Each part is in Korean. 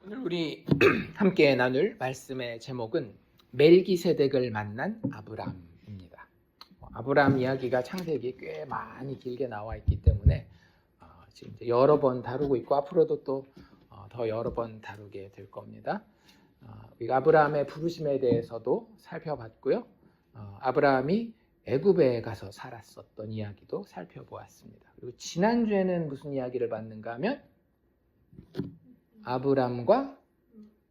오늘 우리 함께 나눌 말씀의 제목은 멜기세덱을 만난 아브람입니다. 아브람 이야기가 창세기에 꽤 많이 길게 나와 있기 때문에 지금 이제 여러 번 다루고 있고 앞으로도 또 더 여러 번 다루게 될 겁니다. 우리가 아브람의 부르심에 대해서도 살펴봤고요. 아브람이 애굽에 가서 살았었던 이야기도 살펴보았습니다. 그리고 지난주에는 무슨 이야기를 봤는가 하면 아브람과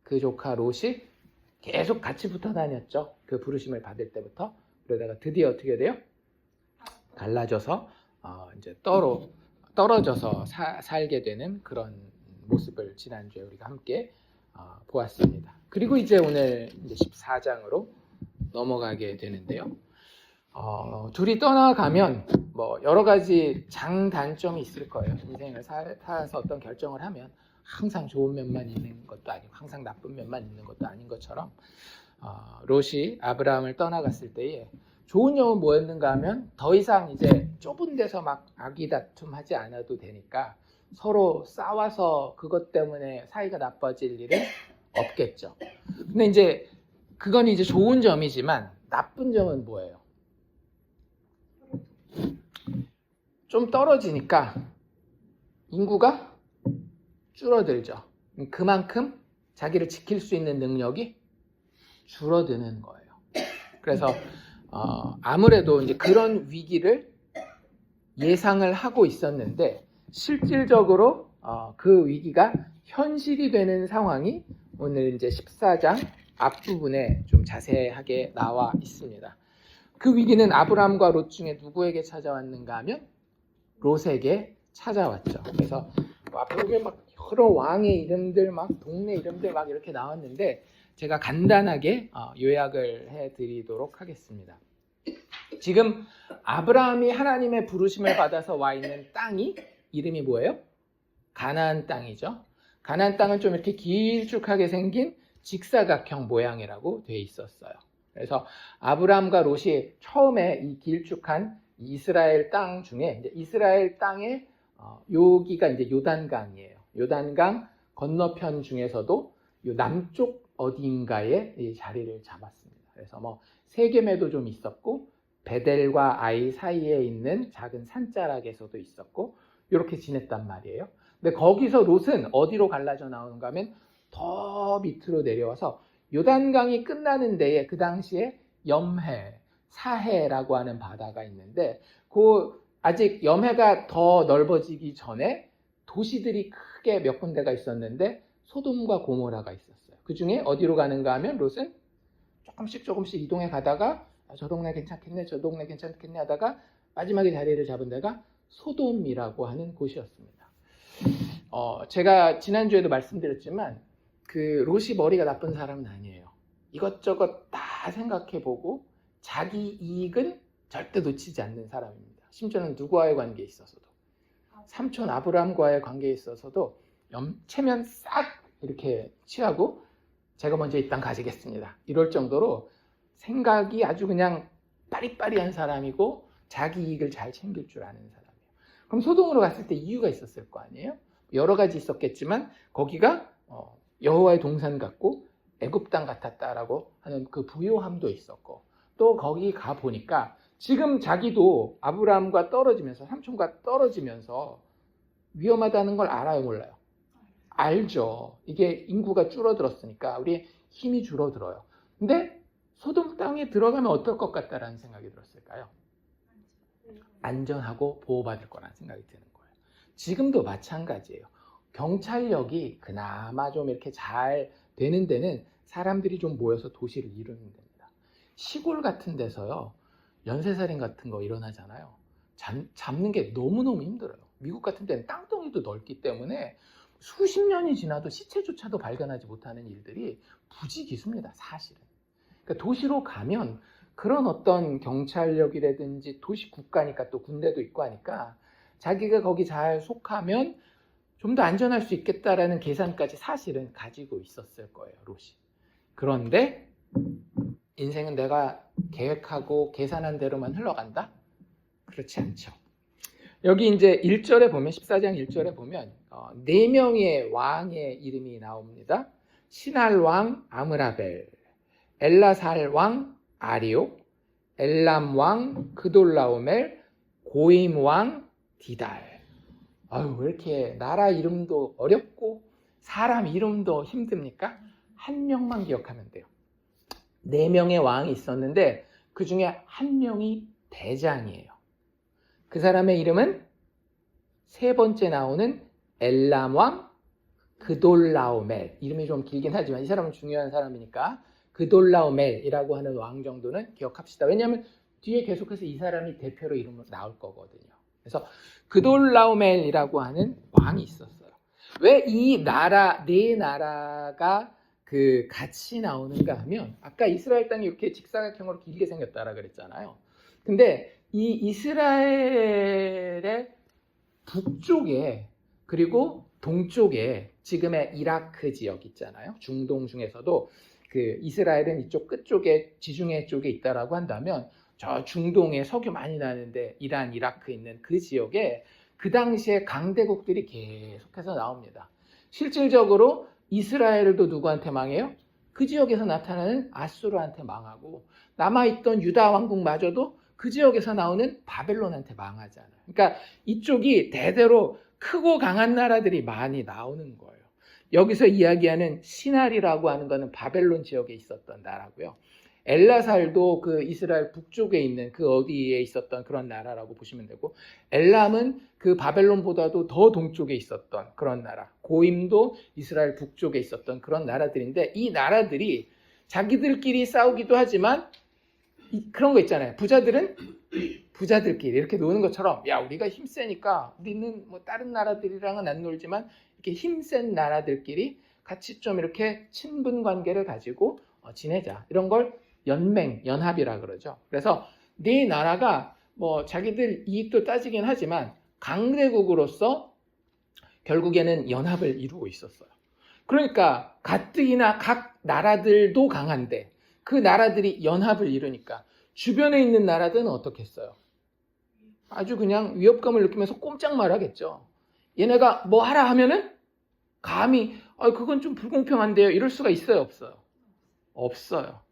그 조카 롯이 계속 같이 붙어 다녔죠. 그 부르심을 받을 때부터. 그러다가 드디어 어떻게 돼요? 갈라져서 이제 떨어져서 살게 되는 그런 모습을 지난주에 우리가 함께 보았습니다. 그리고 이제 오늘 이제 14장으로 넘어가게 되는데요. 둘이 떠나가면 뭐 여러 가지 장단점이 있을 거예요. 인생을 살아서 어떤 결정을 하면 항상 좋은 면만 있는 것도 아니고 항상 나쁜 면만 있는 것도 아닌 것처럼 롯이 아브라함을 떠나갔을 때에 좋은 점은 뭐였는가 하면 더 이상 이제 좁은 데서 막 아기다툼하지 않아도 되니까 서로 싸워서 그것 때문에 사이가 나빠질 일은 없겠죠. 근데 이제 그건 이제 좋은 점이지만 나쁜 점은 뭐예요? 좀 떨어지니까 인구가 줄어들죠. 그만큼 자기를 지킬 수 있는 능력이 줄어드는 거예요. 그래서 아무래도 이제 그런 위기를 예상을 하고 있었는데 실질적으로 그 위기가 현실이 되는 상황이 오늘 이제 14장 앞부분에 좀 자세하게 나와 있습니다. 그 위기는 아브람과 롯 중에 누구에게 찾아왔는가 하면 롯에게 찾아왔죠. 그래서 앞에 보면 막 여러 왕의 이름들, 막 동네 이름들 막 이렇게 나왔는데 제가 간단하게 요약을 해드리도록 하겠습니다. 지금 아브라함이 하나님의 부르심을 받아서 와 있는 땅이 이름이 뭐예요? 가나안 땅이죠. 가나안 땅은 좀 이렇게 길쭉하게 생긴 직사각형 모양이라고 돼 있었어요. 그래서 아브라함과 롯이 처음에 이 길쭉한 이스라엘 땅 중에 이제 이스라엘 땅의 여기가 이제 요단강이에요. 요단강 건너편 중에서도 요 남쪽 어딘가에 이 자리를 잡았습니다. 그래서 뭐 세겜에도 좀 있었고 베델과 아이 사이에 있는 작은 산자락에서도 있었고 이렇게 지냈단 말이에요. 근데 거기서 롯은 어디로 갈라져 나오는가 하면 더 밑으로 내려와서 요단강이 끝나는 데에 그 당시에 염해, 사해라고 하는 바다가 있는데 그 아직 염해가 더 넓어지기 전에 도시들이 크게 몇 군데가 있었는데 소돔과 고모라가 있었어요. 그 중에 어디로 가는가 하면 롯은 조금씩 이동해 가다가 저 동네 괜찮겠네, 저 동네 괜찮겠네 하다가 마지막에 자리를 잡은 데가 소돔이라고 하는 곳이었습니다. 제가 지난주에도 말씀드렸지만 그 롯이 머리가 나쁜 사람은 아니에요. 이것저것 다 생각해보고 자기 이익은 절대 놓치지 않는 사람입니다. 심지어는 누구와의 관계에 있어서도 삼촌 아브라함과의 관계에 있어서도 체면 싹 이렇게 취하고 제가 먼저 이 땅 가지겠습니다. 이럴 정도로 생각이 아주 그냥 빠리빠리한 사람이고 자기 이익을 잘 챙길 줄 아는 사람이에요. 그럼 소돔으로 갔을 때 이유가 있었을 거 아니에요? 여러 가지 있었겠지만 거기가 여호와의 동산 같고 애굽 땅 같았다라고 하는 그 부요함도 있었고 또 거기 가 보니까 지금 자기도 아브라함과 떨어지면서 삼촌과 떨어지면서 위험하다는 걸 알아요, 몰라요? 알죠. 이게 인구가 줄어들었으니까 우리 힘이 줄어들어요. 근데 소돔 땅에 들어가면 어떨 것 같다라는 생각이 들었을까요? 안전하고 보호받을 거라는 생각이 드는 거예요. 지금도 마찬가지예요. 경찰력이 그나마 좀 이렇게 잘 되는 데는 사람들이 좀 모여서 도시를 이루는 데입니다. 시골 같은 데서요, 연쇄살인 같은 거 일어나잖아요. 잡는 게 너무너무 힘들어요. 미국 같은 데는 땅덩이도 넓기 때문에 수십 년이 지나도 시체조차도 발견하지 못하는 일들이 부지기수입니다, 사실은. 그러니까 도시로 가면 그런 어떤 경찰력이라든지 도시 국가니까 또 군대도 있고 하니까 자기가 거기 잘 속하면 좀 더 안전할 수 있겠다라는 계산까지 사실은 가지고 있었을 거예요, 롯이. 그런데 인생은 내가 계획하고 계산한 대로만 흘러간다? 그렇지 않죠. 여기 이제 1절에 보면 14장 1절에 보면 4명의 왕의 이름이 나옵니다. 신할 왕 아므라벨, 엘라살 왕 아리오, 엘람 왕 그돌라오멜, 고임 왕 디달. 아유, 왜 이렇게 나라 이름도 어렵고 사람 이름도 힘듭니까? 한 명만 기억하면 돼요. 4명의 왕이 있었는데 그 중에 한 명이 대장이에요. 그 사람의 이름은 세 번째 나오는 엘람 왕 그돌라오멜. 이름이 좀 길긴 하지만 이 사람은 중요한 사람이니까 그돌라오멜이라고 하는 왕 정도는 기억합시다. 왜냐하면 뒤에 계속해서 이 사람이 대표로 이름으로 나올 거거든요. 그래서 그돌라오멜이라고 하는 왕이 있었어요. 왜 이 나라, 4나라가 같이 나오는가 하면 아까 이스라엘 땅이 이렇게 직사각형으로 길게 생겼다라 그랬잖아요. 근데 이 이스라엘의 북쪽에 그리고 동쪽에 지금의 이라크 지역 있잖아요. 중동 중에서도 이스라엘은 이쪽 끝쪽에 지중해 쪽에 있다라고 한다면 저 중동에 석유 많이 나는데 이란, 이라크 있는 그 지역에 그 당시에 강대국들이 계속해서 나옵니다. 실질적으로 이스라엘도 누구한테 망해요? 그 지역에서 나타나는 아수르한테 망하고 남아있던 유다 왕국마저도 그 지역에서 나오는 바벨론한테 망하잖아요. 그러니까 이쪽이 대대로 크고 강한 나라들이 많이 나오는 거예요. 여기서 이야기하는 시날이라고 하는 것은 바벨론 지역에 있었던 나라고요. 엘라살도 그 이스라엘 북쪽에 있는 그 어디에 있었던 그런 나라라고 보시면 되고, 엘람은 그 바벨론보다도 더 동쪽에 있었던 그런 나라, 고임도 이스라엘 북쪽에 있었던 그런 나라들인데, 이 나라들이 자기들끼리 싸우기도 하지만 그런 거 있잖아요. 부자들은 부자들끼리 이렇게 노는 것처럼, 야, 우리가 힘세니까 우리는 뭐 다른 나라들이랑은 안 놀지만 이렇게 힘센 나라들끼리 같이 좀 이렇게 친분 관계를 가지고 지내자, 이런 걸 연맹, 연합이라 그러죠. 그래서 네 나라가 뭐 자기들 이익도 따지긴 하지만 강대국으로서 결국에는 연합을 이루고 있었어요. 그러니까 가뜩이나 각 나라들도 강한데 그 나라들이 연합을 이루니까 주변에 있는 나라들은 어떻게 했어요? 아주 그냥 위협감을 느끼면서 꼼짝 말하겠죠. 얘네가 뭐 하라 하면은 감히 그건 좀 불공평한데요, 이럴 수가 있어요, 없어요? 없어요.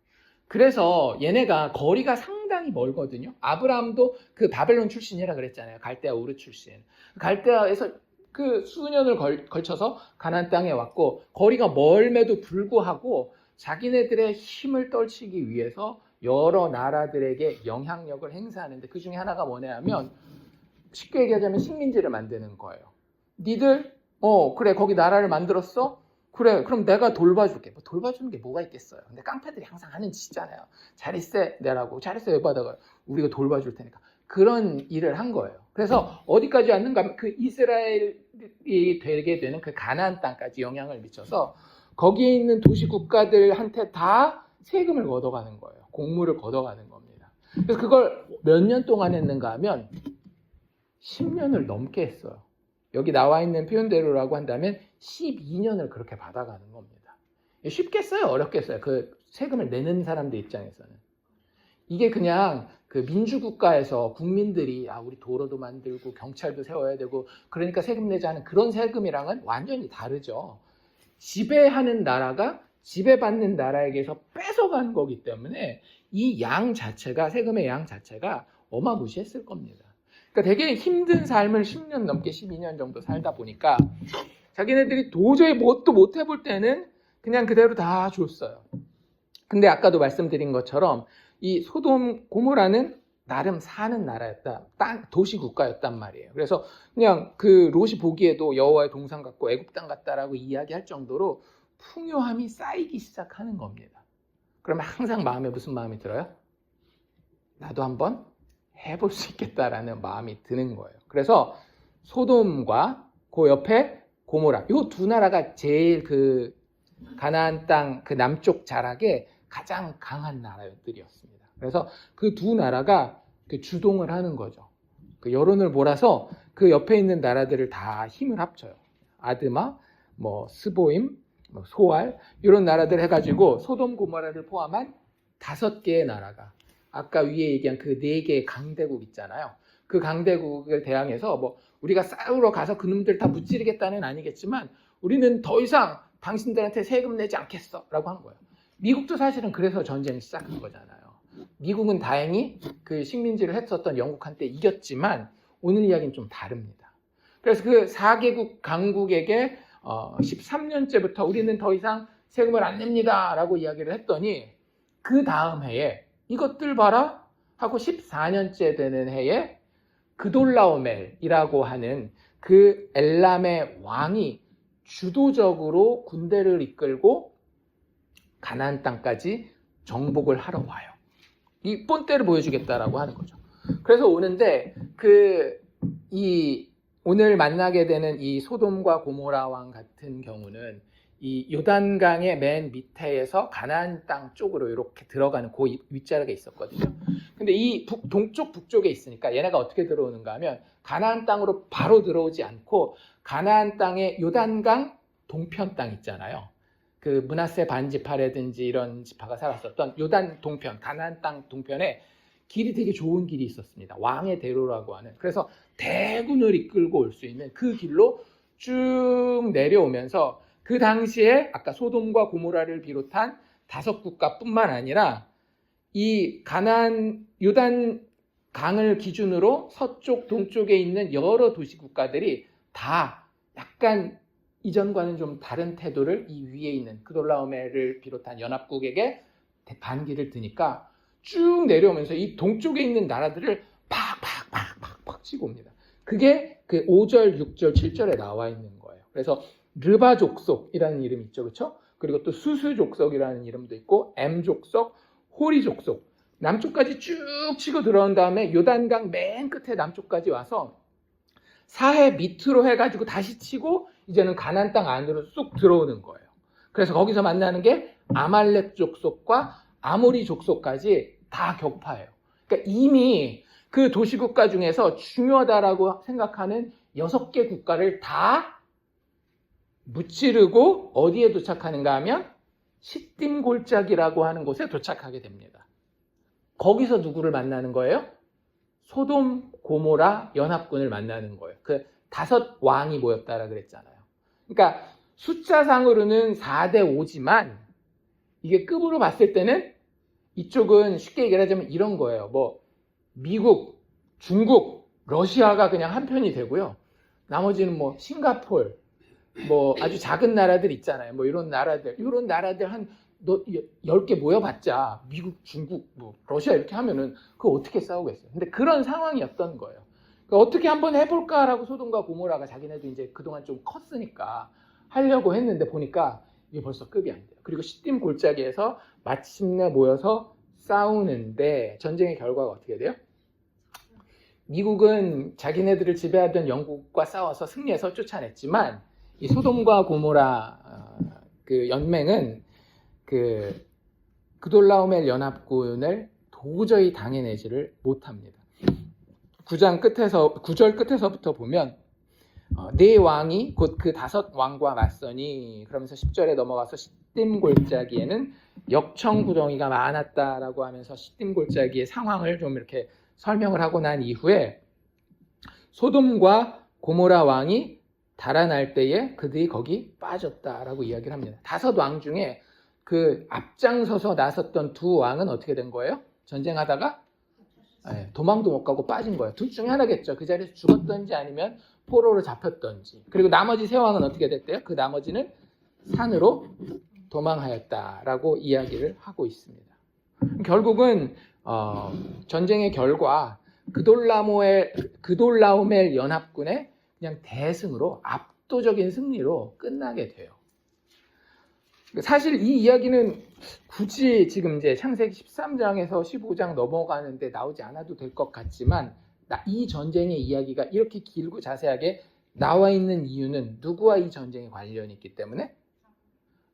그래서 얘네가 거리가 상당히 멀거든요. 아브라함도 그 바벨론 출신이라 그랬잖아요. 갈대아 우르 출신. 갈대아에서 그 수년을 걸쳐서 가나안 땅에 왔고, 거리가 멀음에도 불구하고 자기네들의 힘을 떨치기 위해서 여러 나라들에게 영향력을 행사하는데, 그 중에 하나가 뭐냐면 쉽게 얘기하자면 식민지를 만드는 거예요. 니들 그래, 거기 나라를 만들었어? 그래, 그럼 내가 돌봐줄게. 뭐 돌봐주는 게 뭐가 있겠어요. 근데 깡패들이 항상 하는 짓이잖아요. 잘 있어 내라고, 잘 있어 여봐다가 우리가 돌봐줄 테니까. 그런 일을 한 거예요. 그래서 어디까지 왔는가 하면 그 이스라엘이 되게 되는 그 가나안 땅까지 영향을 미쳐서 거기에 있는 도시 국가들한테 다 세금을 걷어가는 거예요. 공물을 걷어가는 겁니다. 그래서 그걸 몇 년 동안 했는가 하면 10년을 넘게 했어요. 여기 나와 있는 표현대로라고 한다면 12년을 그렇게 받아가는 겁니다. 쉽겠어요? 어렵겠어요? 그 세금을 내는 사람들 입장에서는. 이게 그냥 그 민주국가에서 국민들이 우리 도로도 만들고 경찰도 세워야 되고 그러니까 세금 내자 하는 그런 세금이랑은 완전히 다르죠. 지배하는 나라가 지배받는 나라에게서 뺏어간 거기 때문에 이 양 자체가, 세금의 양 자체가 어마무시했을 겁니다. 그러니까 되게 힘든 삶을 10년 넘게 12년 정도 살다 보니까 자기네들이 도저히 뭣도 못 해볼 때는 그냥 그대로 다 줬어요. 근데 아까도 말씀드린 것처럼 이 소돔 고모라는 나름 사는 나라였다, 도시 국가였단 말이에요. 그래서 그냥 그 롯이 보기에도 여호와의 동산 같고 애굽 땅 같다라고 이야기할 정도로 풍요함이 쌓이기 시작하는 겁니다. 그러면 항상 마음에 무슨 마음이 들어요? 나도 한번 해볼 수 있겠다라는 마음이 드는 거예요. 그래서 소돔과 그 옆에 고모라, 이 두 나라가 제일 그 가나안 땅 그 남쪽 자락에 가장 강한 나라들이었습니다. 그래서 그 두 나라가 주동을 하는 거죠. 그 여론을 몰아서 그 옆에 있는 나라들을 다 힘을 합쳐요. 아드마, 뭐 스보임, 뭐 소알, 이런 나라들 해가지고 소돔 고모라를 포함한 5개의 나라가, 아까 위에 얘기한 그 4개의 강대국 있잖아요. 그 강대국을 대항해서 뭐 우리가 싸우러 가서 그놈들 다 무찌르겠다는 아니겠지만 우리는 더 이상 당신들한테 세금 내지 않겠어 라고 한 거예요. 미국도 사실은 그래서 전쟁을 시작한 거잖아요. 미국은 다행히 그 식민지를 했었던 영국한테 이겼지만 오늘 이야기는 좀 다릅니다. 그래서 그 4개국 강국에게 13년째부터 우리는 더 이상 세금을 안 냅니다 라고 이야기를 했더니 그 다음 해에 이것들 봐라 하고 14년째 되는 해에 그돌라오멜이라고 하는 그 엘람의 왕이 주도적으로 군대를 이끌고 가나안 땅까지 정복을 하러 와요. 이 본때를 보여주겠다라고 하는 거죠. 그래서 오는데 오늘 만나게 되는 이 소돔과 고모라 왕 같은 경우는 이 요단강의 맨 밑에에서 가나안 땅 쪽으로 이렇게 들어가는 그 윗자락에 있었거든요. 근데 이 동쪽 북쪽에 있으니까 얘네가 어떻게 들어오는가 하면 가나안 땅으로 바로 들어오지 않고 가나안 땅의 요단강 동편 땅 있잖아요. 그 므낫세 반지파라든지 이런 지파가 살았었던 요단 동편, 가나안 땅 동편에 길이 되게 좋은 길이 있었습니다. 왕의 대로라고 하는. 그래서 대군을 이끌고 올 수 있는 그 길로 쭉 내려오면서 그 당시에 아까 소돔과 고모라를 비롯한 5국가뿐만 아니라 이 가나안 요단 강을 기준으로 서쪽 동쪽에 있는 여러 도시 국가들이 다 약간 이전과는 좀 다른 태도를 이 위에 있는 그돌라오멜을 비롯한 연합국에게 반기를 드니까 쭉 내려오면서 이 동쪽에 있는 나라들을 팍팍 치고 옵니다. 그게 그 5절, 6절, 7절에 나와 있는 거예요. 그래서 르바 족속이라는 이름이 있죠, 그렇죠? 그리고 또 수수 족속이라는 이름도 있고 M 족속, 호리 족속, 남쪽까지 쭉 치고 들어온 다음에 요단강 맨 끝에 남쪽까지 와서 사해 밑으로 해가지고 다시 치고 이제는 가나안 땅 안으로 쑥 들어오는 거예요. 그래서 거기서 만나는 게 아말렉 족속과 아모리 족속까지 다 격파해요. 그러니까 이미 그 도시국가 중에서 중요하다라고 생각하는 6개 국가를 다 무찌르고 어디에 도착하는가 하면 시딤 골짜기라고 하는 곳에 도착하게 됩니다. 거기서 누구를 만나는 거예요? 소돔, 고모라 연합군을 만나는 거예요. 그 5왕이 모였다라 그랬잖아요. 그러니까 숫자상으로는 4대 5지만 이게 급으로 봤을 때는 이쪽은 쉽게 얘기하자면 이런 거예요. 뭐 미국, 중국, 러시아가 그냥 한 편이 되고요. 나머지는 뭐 싱가폴, 뭐 아주 작은 나라들 있잖아요. 뭐 이런 나라들 한 10개 모여봤자 미국, 중국, 뭐 러시아 이렇게 하면은 그거 어떻게 싸우겠어요. 근데 그런 상황이었던 거예요. 그러니까 어떻게 한번 해볼까라고 소돔과 고모라가 자기네도 이제 그동안 좀 컸으니까 하려고 했는데 보니까 이게 벌써 급이 안 돼요. 그리고 시딤 골짜기에서 마침내 모여서 싸우는데 전쟁의 결과가 어떻게 돼요? 미국은 자기네들을 지배하던 영국과 싸워서 승리해서 쫓아냈지만 이 소돔과 고모라 그 연맹은 그돌라오멜 연합군을 도저히 당해내지를 못합니다. 9절 끝에서부터 보면 네 왕이 곧 그 5왕과 맞서니 그러면서 10절에 넘어가서 시딤 골짜기에는 역청구덩이가 많았다라고 하면서 시딤 골짜기의 상황을 좀 이렇게 설명을 하고 난 이후에 소돔과 고모라 왕이 달아날 때에 그들이 거기 빠졌다라고 이야기를 합니다. 5왕 중에 그 앞장서서 나섰던 2왕은 어떻게 된 거예요? 전쟁하다가 도망도 못 가고 빠진 거예요. 둘 중에 하나겠죠. 그 자리에서 죽었던지 아니면 포로로 잡혔던지. 그리고 나머지 3왕은 어떻게 됐대요? 그 나머지는 산으로 도망하였다라고 이야기를 하고 있습니다. 결국은 전쟁의 결과 그돌라오멜 연합군의 그냥 대승으로 압도적인 승리로 끝나게 돼요. 사실 이 이야기는 굳이 지금 이제 창세기 13장에서 15장 넘어가는데 나오지 않아도 될 것 같지만 이 전쟁의 이야기가 이렇게 길고 자세하게 나와 있는 이유는 누구와 이 전쟁에 관련이 있기 때문에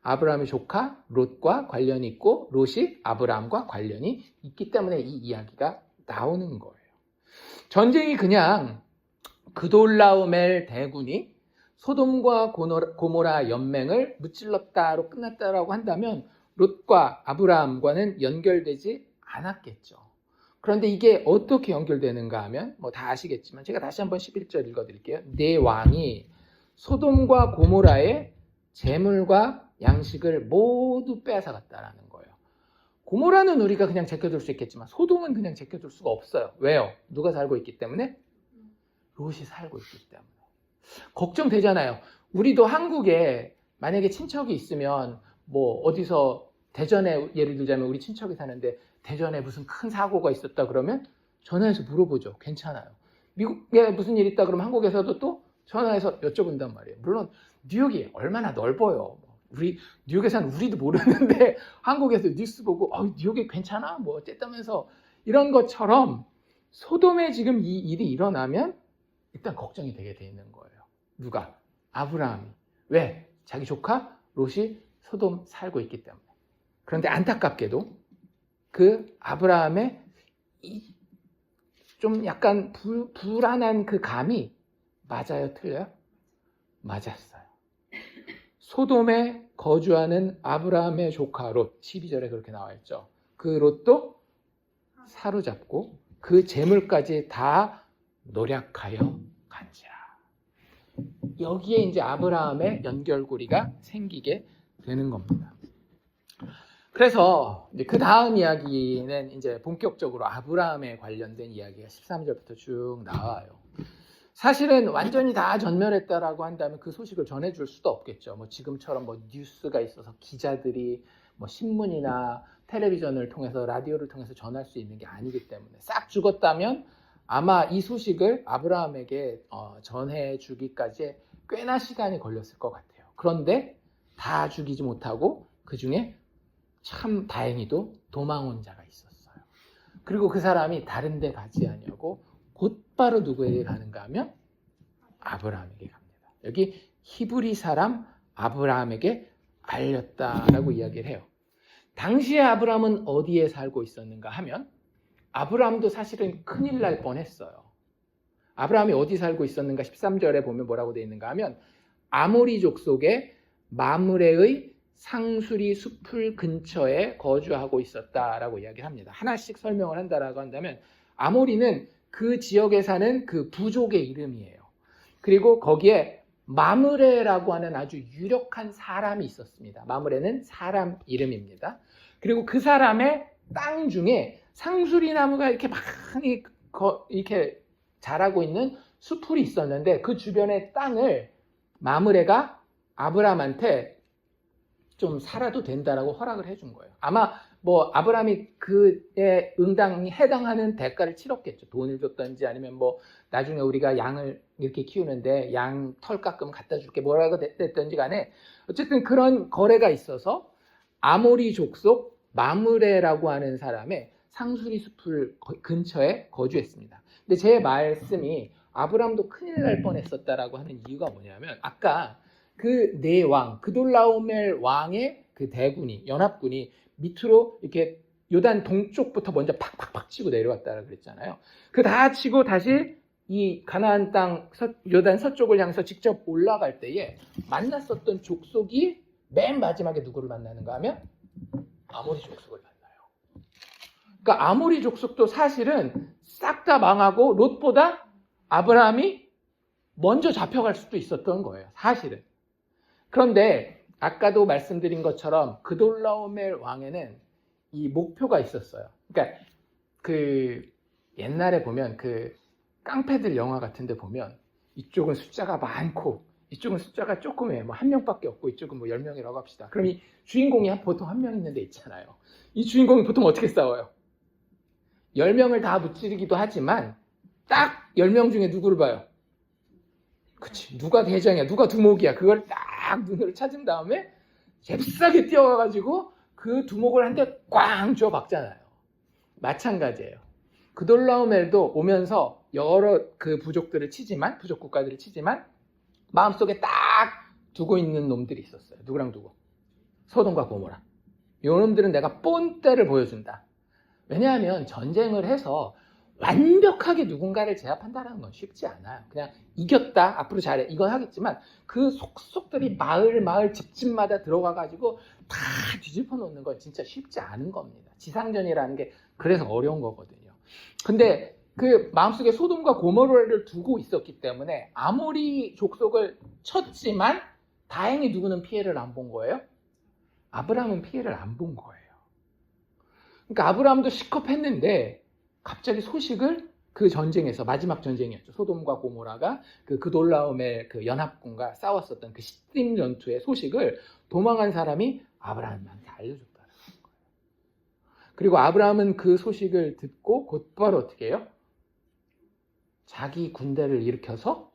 아브라함의 조카 롯과 관련이 있고 롯이 아브라함과 관련이 있기 때문에 이 이야기가 나오는 거예요. 전쟁이 그냥 그돌라오멜 대군이 소돔과 고모라 연맹을 무찔렀다로 끝났다라고 한다면 롯과 아브라함과는 연결되지 않았겠죠. 그런데 이게 어떻게 연결되는가 하면 뭐 다 아시겠지만 제가 다시 한번 11절 읽어드릴게요. 내 왕이 소돔과 고모라의 재물과 양식을 모두 빼앗아갔다라는 거예요. 고모라는 우리가 그냥 제껴둘 수 있겠지만 소돔은 그냥 제껴둘 수가 없어요. 왜요? 누가 살고 있기 때문에? 롯이 살고 있기 때문에. 걱정되잖아요. 우리도 한국에 만약에 친척이 있으면 뭐 어디서 대전에 예를 들자면 우리 친척이 사는데 대전에 무슨 큰 사고가 있었다 그러면 전화해서 물어보죠. 괜찮아요. 미국에 무슨 일 있다 그러면 한국에서도 또 전화해서 여쭤본단 말이에요. 물론 뉴욕이 얼마나 넓어요. 우리 뉴욕에 사는 우리도 모르는데 한국에서 뉴스 보고 뉴욕이 괜찮아? 뭐 어쨌다면서 이런 것처럼 소돔에 지금 이 일이 일어나면 일단 걱정이 되게 돼 있는 거예요. 누가? 아브라함이. 왜? 자기 조카 롯이 소돔 살고 있기 때문에. 그런데 안타깝게도 그 아브라함의 좀 약간 불안한 그 감이 맞아요? 틀려요? 맞았어요. 소돔에 거주하는 아브라함의 조카 롯, 12절에 그렇게 나와 있죠. 그 롯도 사로잡고 그 재물까지 다 노략하여 간지라. 여기에 이제 아브라함의 연결고리가 생기게 되는 겁니다. 그래서 이제 그 다음 이야기는 이제 본격적으로 아브라함에 관련된 이야기가 13절부터 쭉 나와요. 사실은 완전히 다 전멸했다라고 한다면 그 소식을 전해줄 수도 없겠죠. 뭐 지금처럼 뭐 뉴스가 있어서 기자들이 뭐 신문이나 텔레비전을 통해서 라디오를 통해서 전할 수 있는 게 아니기 때문에 싹 죽었다면 아마 이 소식을 아브라함에게 전해주기까지 꽤나 시간이 걸렸을 것 같아요. 그런데 다 죽이지 못하고 그 중에 참 다행히도 도망온 자가 있었어요. 그리고 그 사람이 다른 데 가지 아니하고 곧바로 누구에게 가는가 하면 아브라함에게 갑니다. 여기 히브리 사람 아브라함에게 알렸다라고 이야기를 해요. 당시에 아브라함은 어디에 살고 있었는가 하면 아브라함도 사실은 큰일 날 뻔했어요. 아브라함이 어디 살고 있었는가 13절에 보면 뭐라고 되어 있는가 하면 아모리족 속의 마므레의 상수리 숲을 근처에 거주하고 있었다라고 이야기를 합니다. 하나씩 설명을 한다라고 한다면 아모리는 그 지역에 사는 그 부족의 이름이에요. 그리고 거기에 마므레라고 하는 아주 유력한 사람이 있었습니다. 마므레는 사람 이름입니다. 그리고 그 사람의 땅 중에 상수리 나무가 이렇게 많이 이렇게 자라고 있는 숲풀이 있었는데 그 주변의 땅을 마므레가 아브라함한테 좀 살아도 된다라고 허락을 해준 거예요. 아마 뭐 아브라함이 그에 응당이 해당하는 대가를 치렀겠죠. 돈을 줬던지 아니면 뭐 나중에 우리가 양을 이렇게 키우는데 양 털 깎으면 갖다 줄게 뭐라고 됐던지 간에 어쨌든 그런 거래가 있어서 아모리 족속 마므레라고 하는 사람의 상수리 숲을 근처에 거주했습니다. 근데 제 말씀이 아브라함도 큰일 날 뻔했었다라고 하는 이유가 뭐냐면 아까 그 네 왕, 그돌라오멜 왕의 그 대군이 연합군이 밑으로 이렇게 요단 동쪽부터 먼저 팍팍팍 치고 내려왔다고 그랬잖아요. 그 다 치고 다시 이 가나안 땅 요단 서쪽을 향해서 직접 올라갈 때에 만났었던 족속이 맨 마지막에 누구를 만나는가 하면 아모리 족속을 만나요. 그러니까 아모리 족속도 사실은 싹 다 망하고 롯보다 아브라함이 먼저 잡혀갈 수도 있었던 거예요. 사실은. 그런데 아까도 말씀드린 것처럼 그돌라오멜 왕에는 이 목표가 있었어요. 그러니까 그 옛날에 보면 그 깡패들 영화 같은 데 보면 이쪽은 숫자가 많고 이쪽은 숫자가 조금해. 뭐 한 명밖에 없고 이쪽은 뭐 10명이라고 합시다. 그럼 이 주인공이 보통 한 명 있는 데 있잖아요. 이 주인공이 보통 어떻게 싸워요? 10명을 다 무찌르기도 하지만 딱 10명 중에 누구를 봐요? 그치. 누가 대장이야, 누가 두목이야. 그걸 딱 눈으로 찾은 다음에 잽싸게 뛰어가가지고 그 두목을 한 대 꽝 쥐어 박잖아요. 마찬가지예요. 그돌라오멜도 오면서 여러 그 부족들을 치지만, 부족 국가들을 치지만 마음속에 딱 두고 있는 놈들이 있었어요. 누구랑 누구? 소돔과 고모라. 요 놈들은 내가 본때를 보여준다. 왜냐하면 전쟁을 해서 완벽하게 누군가를 제압한다는 건 쉽지 않아요. 그냥 이겼다, 앞으로 잘해, 이건 하겠지만 그 속속들이 마을 집집마다 들어가가지고 다 뒤집어 놓는 건 진짜 쉽지 않은 겁니다. 지상전이라는 게 그래서 어려운 거거든요. 근데 그 마음속에 소돔과 고모라를 두고 있었기 때문에 아모리 족속을 쳤지만 다행히 누구는 피해를 안 본 거예요? 아브라함은 피해를 안 본 거예요. 그러니까 아브라함도 시컵했는데 갑자기 소식을 그 전쟁에서, 마지막 전쟁이었죠. 소돔과 고모라가 그 그돌라움의 그 연합군과 싸웠었던 그 시딤 전투의 소식을 도망한 사람이 아브라함한테 알려줬다는 거예요. 그리고 아브라함은 그 소식을 듣고 곧바로 어떻게 해요? 자기 군대를 일으켜서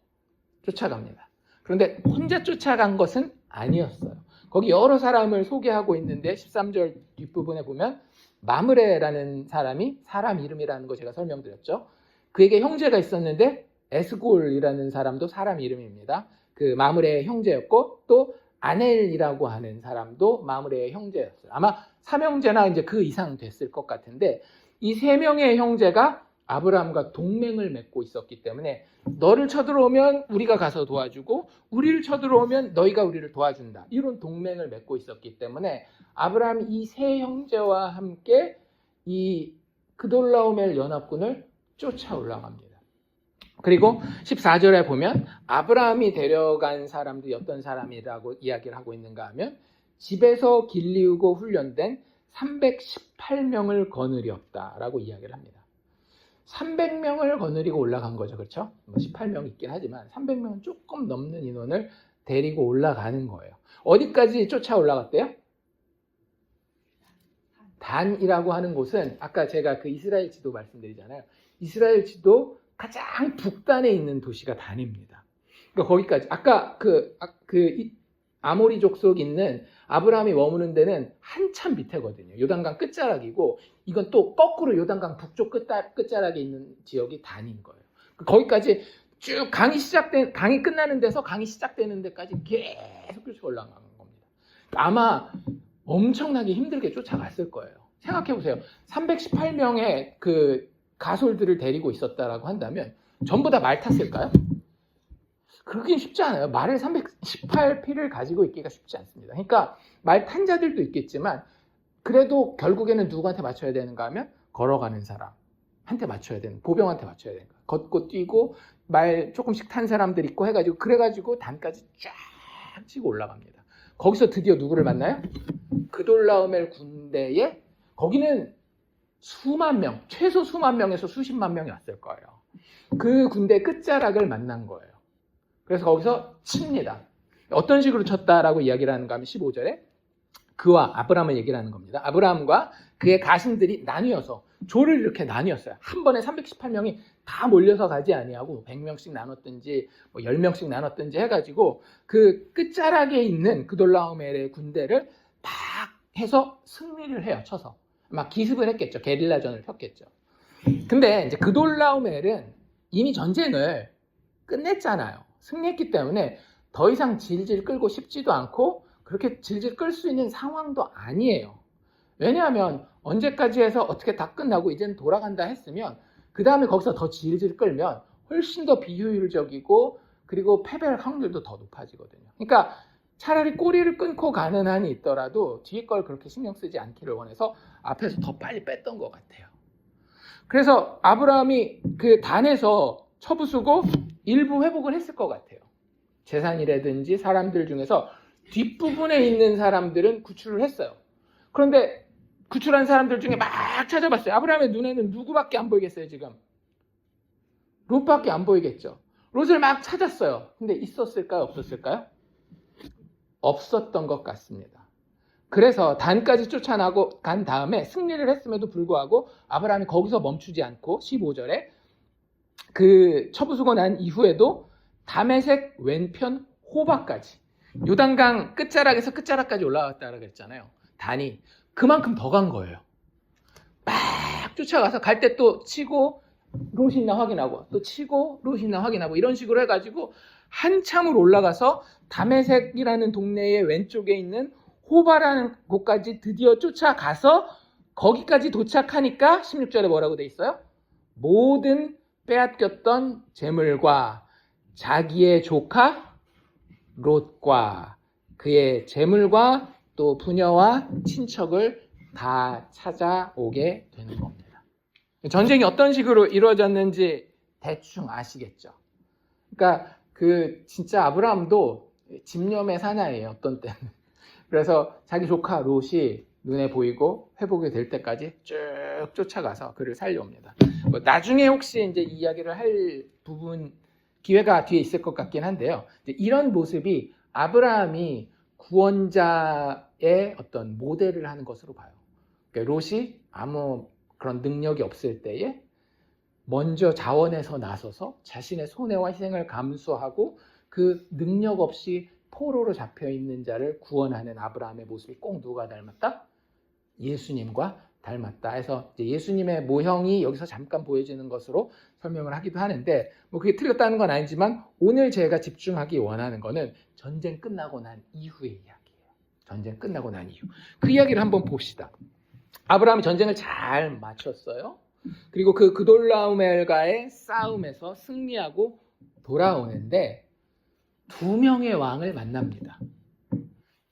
쫓아갑니다. 그런데 혼자 쫓아간 것은 아니었어요. 거기 여러 사람을 소개하고 있는데 13절 뒷부분에 보면 마므레라는 사람이, 사람 이름이라는 거 제가 설명드렸죠. 그에게 형제가 있었는데 에스골이라는 사람도 사람 이름입니다. 그 마므레의 형제였고 또 아넬이라고 하는 사람도 마므레의 형제였어요. 아마 삼형제나 이제 그 이상 됐을 것 같은데 이 세 명의 형제가 아브라함과 동맹을 맺고 있었기 때문에 너를 쳐들어오면 우리가 가서 도와주고 우리를 쳐들어오면 너희가 우리를 도와준다. 이런 동맹을 맺고 있었기 때문에 아브라함이 이 세 형제와 함께 이 그돌라오멜 연합군을 쫓아 올라갑니다. 그리고 14절에 보면 아브라함이 데려간 사람들이 어떤 사람이라고 이야기를 하고 있는가 하면 집에서 길리우고 훈련된 318명을 거느렸다라고 이야기를 합니다. 300명을 거느리고 올라간 거죠. 그렇죠? 18명 있긴 하지만 300명은 조금 넘는 인원을 데리고 올라가는 거예요. 어디까지 쫓아 올라갔대요? 단이라고 하는 곳은 아까 제가 그 이스라엘 지도 말씀드리잖아요. 이스라엘 지도 가장 북단에 있는 도시가 단입니다. 그러니까 거기까지 아까 아모리 족속 있는 아브라함이 머무는 데는 한참 밑에거든요. 요단강 끝자락이고 이건 또 거꾸로 요단강 북쪽 끝자락에 있는 지역이 단인 거예요. 거기까지 쭉 강이 끝나는 데서 강이 시작되는 데까지 계속 쫓아 올라가는 겁니다. 아마 엄청나게 힘들게 쫓아갔을 거예요. 생각해보세요. 318명의 그 가솔들을 데리고 있었다라고 한다면 전부 다 말 탔을까요? 그러긴 쉽지 않아요. 말을 318피를 가지고 있기가 쉽지 않습니다. 그러니까 말 탄 자들도 있겠지만 그래도 결국에는 누구한테 맞춰야 되는가 하면 걸어가는 사람한테 맞춰야 되는, 보병한테 맞춰야 되는 거예요. 걷고 뛰고 말 조금씩 탄 사람들 있고 해가지고 그래가지고 단까지 쫙 치고 올라갑니다. 거기서 드디어 누구를 만나요? 그돌라오멜 군대에 거기는 수만 명, 최소 수만 명에서 수십만 명이 왔을 거예요. 그 군대 끝자락을 만난 거예요. 그래서 거기서 칩니다. 어떤 식으로 쳤다라고 이야기를 하는가 하면 15절에 그와 아브라함을 얘기를 하는 겁니다. 아브라함과 그의 가신들이 나뉘어서 조를 이렇게 나뉘었어요. 한 번에 318명이 다 몰려서 가지 아니하고 100명씩 나눴든지 뭐 10명씩 나눴든지 해가지고 그 끝자락에 있는 그돌라오멜의 군대를 딱 해서 승리를 해요. 쳐서 막 기습을 했겠죠. 게릴라전을 폈겠죠. 근데 이제 그돌라오멜은 이미 전쟁을 끝냈잖아요. 승리했기 때문에 더 이상 질질 끌고 싶지도 않고 그렇게 질질 끌 수 있는 상황도 아니에요. 왜냐하면 언제까지 해서 어떻게 다 끝나고 이제는 돌아간다 했으면 그 다음에 거기서 더 질질 끌면 훨씬 더 비효율적이고 그리고 패배할 확률도 더 높아지거든요. 그러니까 차라리 꼬리를 끊고 가는 한이 있더라도 뒤에 걸 그렇게 신경 쓰지 않기를 원해서 앞에서 더 빨리 뺐던 것 같아요. 그래서 아브라함이 그 단에서 처부수고 일부 회복을 했을 것 같아요. 재산이라든지 사람들 중에서 뒷부분에 있는 사람들은 구출을 했어요. 그런데 구출한 사람들 중에 막 찾아봤어요. 아브라함의 눈에는 누구밖에 안 보이겠어요, 지금? 롯밖에 안 보이겠죠. 롯을 막 찾았어요. 근데 있었을까요, 없었을까요? 없었던 것 같습니다. 그래서 단까지 쫓아나고 간 다음에 승리를 했음에도 불구하고 아브라함이 거기서 멈추지 않고 15절에 그 처부수고 난 이후에도 다메섹 왼편 호바까지 요단강 끝자락에서 끝자락까지 올라왔다고 그랬잖아요. 단이 그만큼 더 간 거예요. 막 쫓아가서 갈 때 또 치고 롯이 있나 확인하고 또 치고 롯이 있나 확인하고 이런 식으로 해가지고 한참을 올라가서 다메섹이라는 동네의 왼쪽에 있는 호바라는 곳까지 드디어 쫓아가서 거기까지 도착하니까 16절에 뭐라고 돼 있어요? 모든 빼앗겼던 재물과 자기의 조카 롯과 그의 재물과 또 부녀와 친척을 다 찾아오게 되는 겁니다. 전쟁이 어떤 식으로 이루어졌는지 대충 아시겠죠? 그러니까 진짜 아브라함도 집념의 사나이예요, 어떤 때는. 그래서 자기 조카 롯이 눈에 보이고 회복이 될 때까지 쭉 쫓아가서 그를 살려옵니다. 나중에 혹시 이제 이야기를 할 부분 기회가 뒤에 있을 것 같긴 한데요. 이런 모습이 아브라함이 구원자의 어떤 모델을 하는 것으로 봐요. 그러니까 롯이 아무 그런 능력이 없을 때에 먼저 자원에서 나서서 자신의 손해와 희생을 감수하고 그 능력 없이 포로로 잡혀있는 자를 구원하는 아브라함의 모습이 꼭 누가 닮았다? 예수님과 닮았다 해서 이제 예수님의 모형이 여기서 잠깐 보여지는 것으로 설명을 하기도 하는데 그게 틀렸다는 건 아니지만 오늘 제가 집중하기 원하는 거는 전쟁 끝나고 난 이후의 이야기예요. 전쟁 끝나고 난 이후. 그 이야기를 한번 봅시다. 아브라함이 전쟁을 잘 마쳤어요. 그리고 그 그돌라오멜과의 싸움에서 승리하고 돌아오는데 두 명의 왕을 만납니다.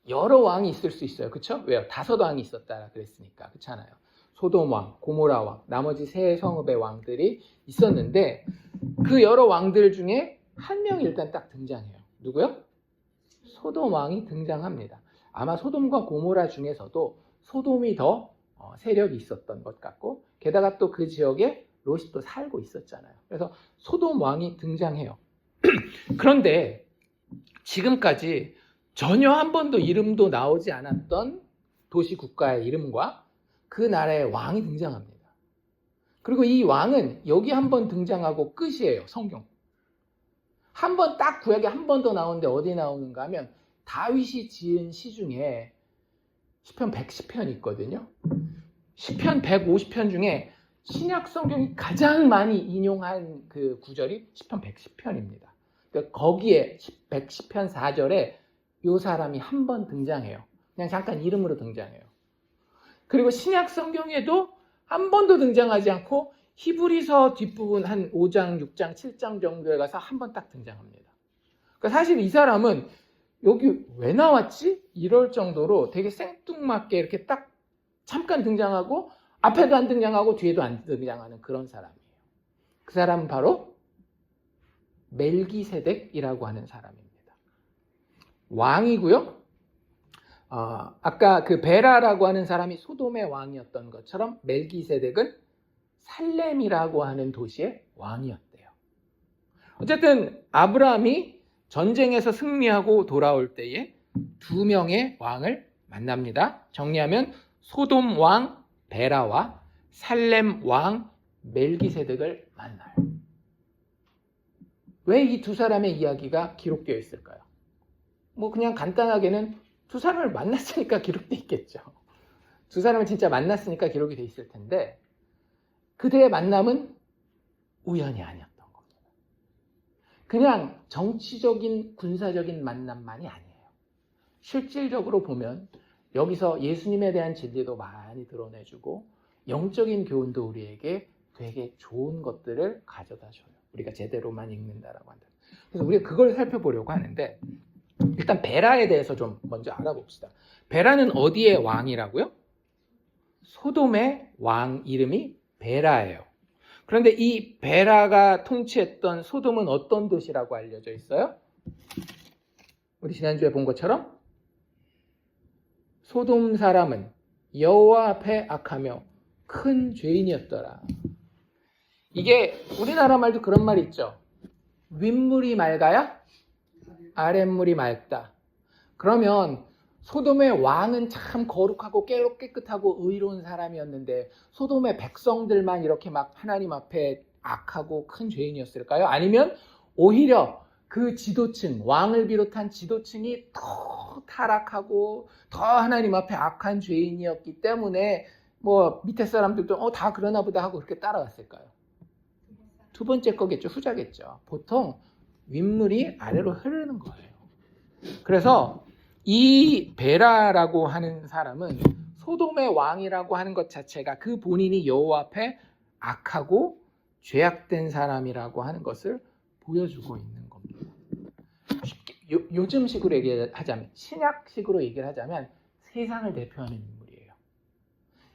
여러 왕이 있을 수 있어요. 그렇죠? 왜요? 5왕이 있었다 그랬으니까. 그렇잖아요. 소돔 왕, 고모라 왕, 나머지 세 성읍의 왕들이 있었는데 그 여러 왕들 중에 한 명이 일단 딱 등장해요. 누구요? 소돔 왕이 등장합니다. 아마 소돔과 고모라 중에서도 소돔이 더 세력이 있었던 것 같고 게다가 또 그 지역에 롯이 또 살고 있었잖아요. 그래서 소돔 왕이 등장해요. 그런데 지금까지 전혀 한 번도 이름도 나오지 않았던 도시 국가의 이름과 그 나라의 왕이 등장합니다. 그리고 이 왕은 여기 한 번 등장하고 끝이에요. 성경. 한 번 딱 구약에 한 번 더 나오는데 어디 나오는가 하면 다윗이 지은 시 중에 시편 110편이 있거든요. 시편 150편 중에 신약 성경이 가장 많이 인용한 그 구절이 시편 110편입니다. 그러니까 거기에 110편 4절에 이 사람이 한 번 등장해요. 그냥 잠깐 이름으로 등장해요. 그리고 신약 성경에도 한 번도 등장하지 않고 히브리서 뒷부분 한 5장, 6장, 7장 정도에 가서 한 번 딱 등장합니다. 그러니까 사실 이 사람은 여기 왜 나왔지? 이럴 정도로 되게 생뚱맞게 이렇게 딱 잠깐 등장하고 앞에도 안 등장하고 뒤에도 안 등장하는 그런 사람이에요. 그 사람은 바로 멜기세덱이라고 하는 사람입니다. 왕이고요. 아까 그 베라라고 하는 사람이 소돔의 왕이었던 것처럼 멜기세덱은 살렘이라고 하는 도시의 왕이었대요. 어쨌든 아브라함이 전쟁에서 승리하고 돌아올 때에 두 명의 왕을 만납니다. 정리하면 소돔 왕 베라와 살렘 왕 멜기세덱을 만나요. 왜 이 두 사람의 이야기가 기록되어 있을까요? 그냥 간단하게는 두 사람을 만났으니까 기록되어 있겠죠. 두 사람을 진짜 만났으니까 기록이 되어 있을 텐데 그들의 만남은 우연이 아니었던 겁니다. 그냥 정치적인 군사적인 만남만이 아니에요. 실질적으로 보면 여기서 예수님에 대한 진리도 많이 드러내주고 영적인 교훈도 우리에게 되게 좋은 것들을 가져다 줘요. 우리가 제대로만 읽는다라고 한다. 그래서 우리가 그걸 살펴보려고 하는데 일단 베라에 대해서 좀 먼저 알아봅시다. 베라는 어디의 왕이라고요? 소돔의 왕 이름이 베라예요. 그런데 이 베라가 통치했던 소돔은 어떤 도시라고 알려져 있어요? 우리 지난주에 본 것처럼 소돔 사람은 여호와 앞에 악하며 큰 죄인이었더라. 이게 우리나라 말도 그런 말이 있죠. 윗물이 맑아야 아랫물이 맑다. 그러면 소돔의 왕은 참 거룩하고 깨끗하고 의로운 사람이었는데 소돔의 백성들만 이렇게 막 하나님 앞에 악하고 큰 죄인이었을까요? 아니면 오히려 그 지도층, 왕을 비롯한 지도층이 더 타락하고 더 하나님 앞에 악한 죄인이었기 때문에 밑에 사람들도 다 그러나 보다 하고 그렇게 따라갔을까요? 두 번째 거겠죠. 후자겠죠. 보통 윗물이 아래로 흐르는 거예요. 그래서 이 베라라고 하는 사람은 소돔의 왕이라고 하는 것 자체가 그 본인이 여호와 앞에 악하고 죄악된 사람이라고 하는 것을 보여주고 있는 겁니다. 요즘식으로 얘기하자면, 신약식으로 얘기를 하자면 세상을 대표하는 인물이에요.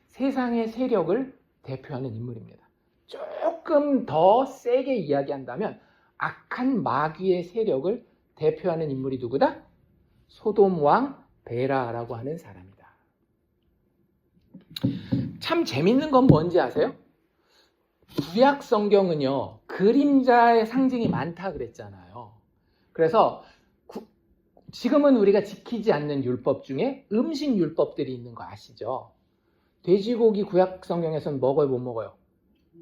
세상의 세력을 대표하는 인물입니다. 조금 더 세게 이야기한다면 악한 마귀의 세력을 대표하는 인물이 누구다? 소돔 왕 베라라고 하는 사람이다. 참 재밌는 건 뭔지 아세요? 구약 성경은요, 그림자의 상징이 많다 그랬잖아요. 그래서 지금은 우리가 지키지 않는 율법 중에 음식 율법들이 있는 거 아시죠? 돼지고기 구약 성경에서는 먹어요, 못 먹어요?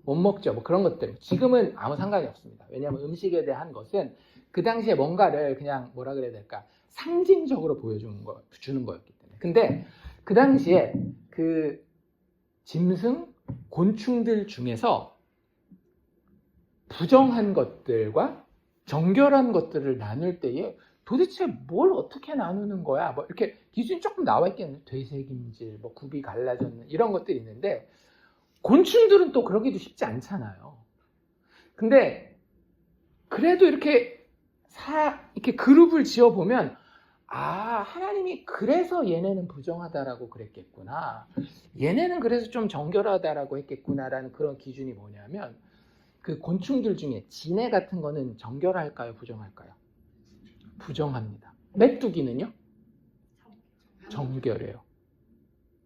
못 먹죠. 뭐 그런 것들. 지금은 아무 상관이 없습니다. 왜냐하면 음식에 대한 것은 그 당시에 뭔가를 그냥 뭐라 그래야 될까? 상징적으로 주는 거였기 때문에. 근데 그 당시에 그 짐승, 곤충들 중에서 부정한 것들과 정결한 것들을 나눌 때에 도대체 뭘 어떻게 나누는 거야? 뭐 이렇게 기준이 조금 나와 있겠네요. 되새김질, 뭐 굽이 갈라졌는 이런 것들이 있는데 곤충들은 또 그러기도 쉽지 않잖아요. 근데 그래도 이렇게 그룹을 지어 보면 하나님이 그래서 얘네는 부정하다라고 그랬겠구나. 얘네는 그래서 좀 정결하다라고 했겠구나라는 그런 기준이 뭐냐면 그 곤충들 중에 진해 같은 거는 정결할까요? 부정할까요? 부정합니다. 메뚜기는요? 정결해요.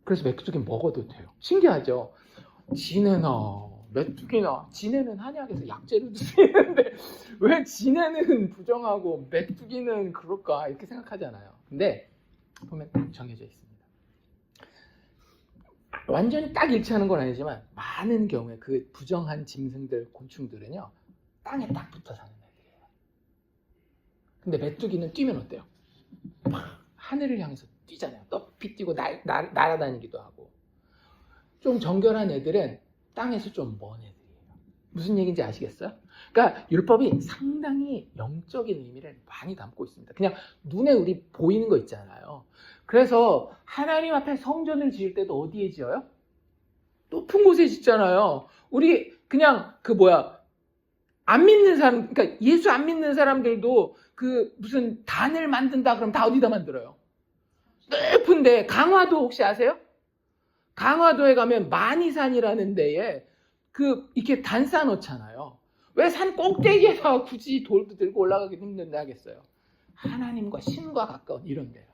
그래서 메뚜기 먹어도 돼요. 신기하죠? 진해나 메뚜기나 진해는 한약에서 약재로도 쓰이는데 왜 진해는 부정하고 메뚜기는 그럴까 이렇게 생각하잖아요. 근데 보면 딱 정해져 있습니다. 완전히 딱 일치하는 건 아니지만 많은 경우에 그 부정한 짐승들, 곤충들은요 땅에 딱 붙어 사는 애들이에요. 근데 메뚜기는 뛰면 어때요? 하늘을 향해서 뛰잖아요. 높이 뛰고 날아다니기도 하고. 좀 정결한 애들은 땅에서 좀 먼 애들이에요. 무슨 얘기인지 아시겠어요? 그러니까 율법이 상당히 영적인 의미를 많이 담고 있습니다. 그냥 눈에 우리 보이는 거 있잖아요. 그래서 하나님 앞에 성전을 지을 때도 어디에 지어요? 높은 곳에 짓잖아요. 우리 그냥 안 믿는 사람, 그러니까 예수 안 믿는 사람들도 그 무슨 단을 만든다 그러면 다 어디다 만들어요? 높은데. 강화도 혹시 아세요? 강화도에 가면 만이산이라는 데에 이렇게 단 쌓아놓잖아요. 왜 산 꼭대기에서 굳이 돌도 들고 올라가기 힘든데 하겠어요? 하나님과 신과 가까운 이런 데요.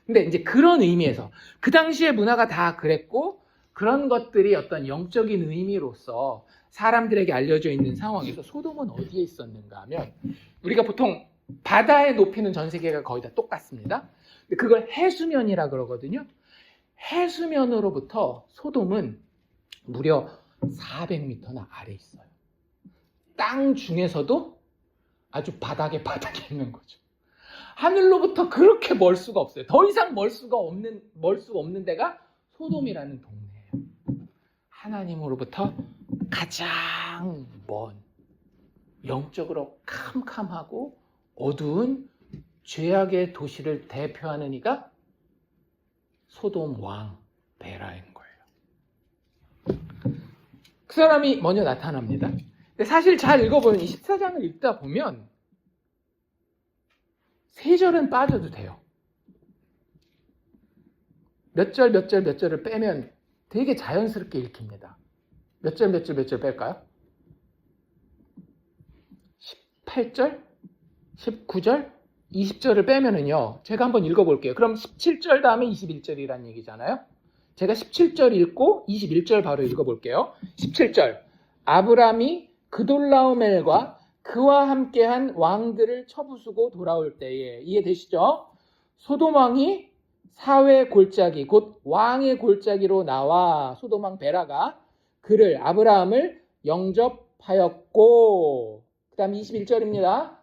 근데 이제 그런 의미에서 그 당시의 문화가 다 그랬고 그런 것들이 어떤 영적인 의미로서 사람들에게 알려져 있는 상황에서 소돔은 어디에 있었는가 하면 우리가 보통 바다의 높이는 전 세계가 거의 다 똑같습니다. 그걸 해수면이라 그러거든요. 해수면으로부터 소돔은 무려 400m나 아래 있어요. 땅 중에서도 아주 바닥에 있는 거죠. 하늘로부터 그렇게 멀 수가 없어요. 더 이상 멀 수가 없는 데가 소돔이라는 동네예요. 하나님으로부터 가장 먼 영적으로 캄캄하고 어두운 죄악의 도시를 대표하는 이가 소돔 왕 베라인 거예요. 그 사람이 먼저 나타납니다. 근데 사실 잘 읽어보면 이 14장을 읽다 보면 세 절은 빠져도 돼요. 몇 절을 빼면 되게 자연스럽게 읽힙니다. 몇 절 뺄까요? 18절, 19절, 20절을 빼면은요, 제가 한번 읽어볼게요. 그럼 17절 다음에 21절이라는 얘기잖아요. 제가 17절 읽고 21절 바로 읽어볼게요. 17절, 아브람이 그돌라오멜과 그와 함께한 왕들을 쳐부수고 돌아올 때에, 이해되시죠? 소돔 왕이 사회 골짜기, 곧 왕의 골짜기로 나와 소돔 왕 베라가 아브라함을 영접하였고, 그 다음 21절입니다.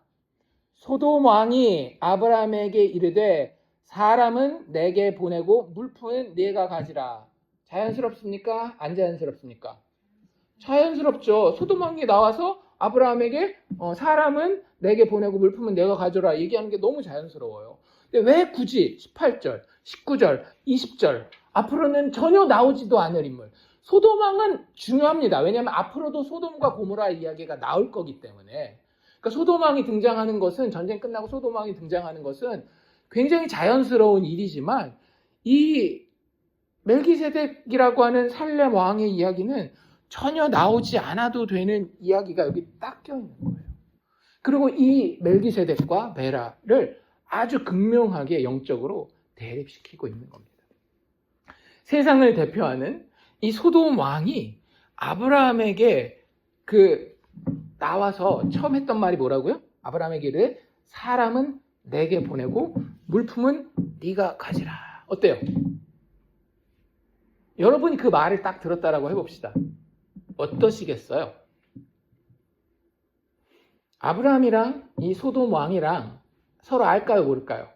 소돔 왕이 아브라함에게 이르되 사람은 내게 보내고 물품은 네가 가지라. 자연스럽습니까? 안 자연스럽습니까? 자연스럽죠. 소돔 왕이 나와서 아브라함에게 사람은 내게 보내고 물품은 내가 가져라 얘기하는 게 너무 자연스러워요. 근데 왜 굳이 18절, 19절, 20절 앞으로는 전혀 나오지도 않을 인물. 소돔 왕은 중요합니다. 왜냐하면 앞으로도 소돔과 고모라 이야기가 나올 거기 때문에. 그러니까 소돔 왕이 등장하는 것은, 전쟁 끝나고 소돔 왕이 등장하는 것은 굉장히 자연스러운 일이지만 이 멜기세덱이라고 하는 살렘 왕의 이야기는 전혀 나오지 않아도 되는 이야기가 여기 딱 껴있는 거예요. 그리고 이 멜기세덱과 베라를 아주 극명하게 영적으로 대립시키고 있는 겁니다. 세상을 대표하는 이 소돔 왕이 아브라함에게 나와서 처음 했던 말이 뭐라고요? 아브라함에게 이르되 사람은 내게 보내고 물품은 네가 가지라. 어때요? 여러분이 그 말을 딱 들었다라고 해봅시다. 어떠시겠어요? 아브라함이랑 이 소돔 왕이랑 서로 알까요, 모를까요?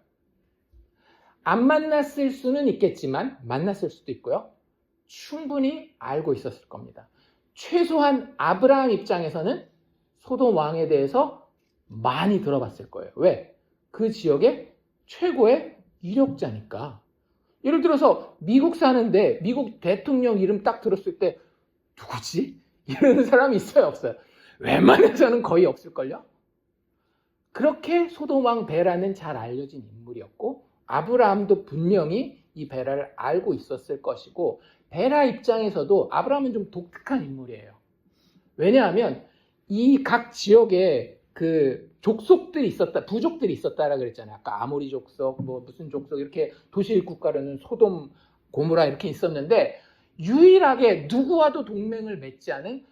안 만났을 수는 있겠지만 만났을 수도 있고요. 충분히 알고 있었을 겁니다. 최소한 아브라함 입장에서는 소돔 왕에 대해서 많이 들어봤을 거예요. 왜? 그 지역의 최고의 이력자니까. 예를 들어서 미국 사는데 미국 대통령 이름 딱 들었을 때 누구지? 이러는 사람이 있어요, 없어요? 웬만해서는 거의 없을걸요? 그렇게 소돔 왕 베라는 잘 알려진 인물이었고 아브라함도 분명히 이 베라를 알고 있었을 것이고 베라 입장에서도 아브라함은 좀 독특한 인물이에요. 왜냐하면 이 각 지역에 족속들이 있었다, 부족들이 있었다라 그랬잖아요. 아까 아모리 족속, 무슨 족속 이렇게 도시일 국가로는 소돔, 고모라 이렇게 있었는데 유일하게 누구와도 동맹을 맺지 않은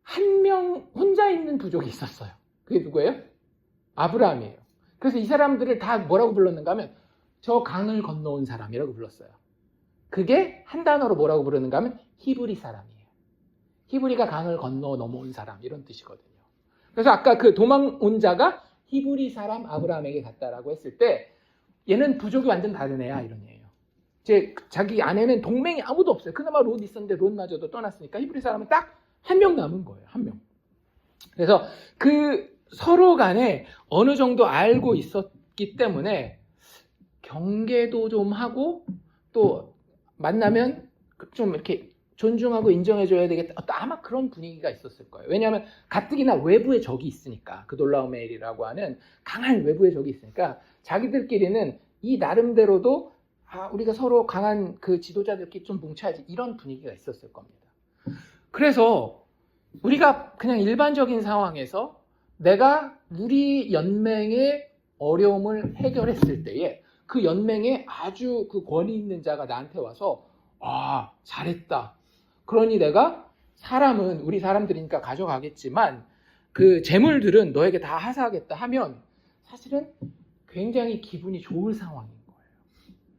한 명 혼자 있는 부족이 있었어요. 그게 누구예요? 아브라함이에요. 그래서 이 사람들을 다 뭐라고 불렀는가 하면 저 강을 건너온 사람이라고 불렀어요. 그게 한 단어로 뭐라고 부르는가 하면 히브리 사람이에요. 히브리가 강을 건너 넘어온 사람 이런 뜻이거든요. 그래서 아까 그 도망온 자가 히브리 사람 아브라함에게 갔다라고 했을 때 얘는 부족이 완전 다른 애야 이런 애예요. 자기 아내는 동맹이 아무도 없어요. 그나마 롯 있었는데 롯마저도 떠났으니까 히브리 사람은 딱 한 명 남은 거예요. 한 명. 그래서 서로 간에 어느 정도 알고 있었기 때문에 경계도 좀 하고 또 만나면 좀 이렇게 존중하고 인정해줘야 되겠다. 아마 그런 분위기가 있었을 거예요. 왜냐하면 가뜩이나 외부에 적이 있으니까 그돌라오메일이라고 하는 강한 외부의 적이 있으니까 자기들끼리는 이 나름대로도 우리가 서로 강한 그 지도자들끼리 좀 뭉쳐야지 이런 분위기가 있었을 겁니다. 그래서 우리가 그냥 일반적인 상황에서 내가 우리 연맹의 어려움을 해결했을 때에 그 연맹에 아주 그 권위 있는 자가 나한테 와서 잘했다. 그러니 내가 우리 사람들이니까 가져가겠지만 그 재물들은 너에게 다 하사하겠다 하면 사실은 굉장히 기분이 좋을 상황인 거예요.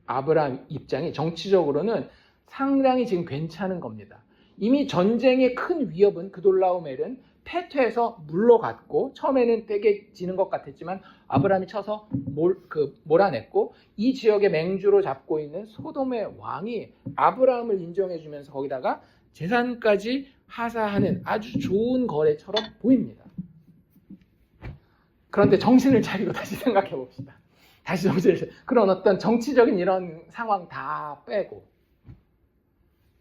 아브라함 입장이 정치적으로는 상당히 지금 괜찮은 겁니다. 이미 전쟁의 큰 위협은 그돌라오멜은 패퇴해서 물러갔고 처음에는 되게 지는 것 같았지만 아브라함이 쳐서 몰아냈고 이 지역의 맹주로 잡고 있는 소돔의 왕이 아브라함을 인정해주면서 거기다가 재산까지 하사하는 아주 좋은 거래처럼 보입니다. 그런데 정신을 차리고 다시 생각해 봅시다. 다시 그런 어떤 정치적인 이런 상황 다 빼고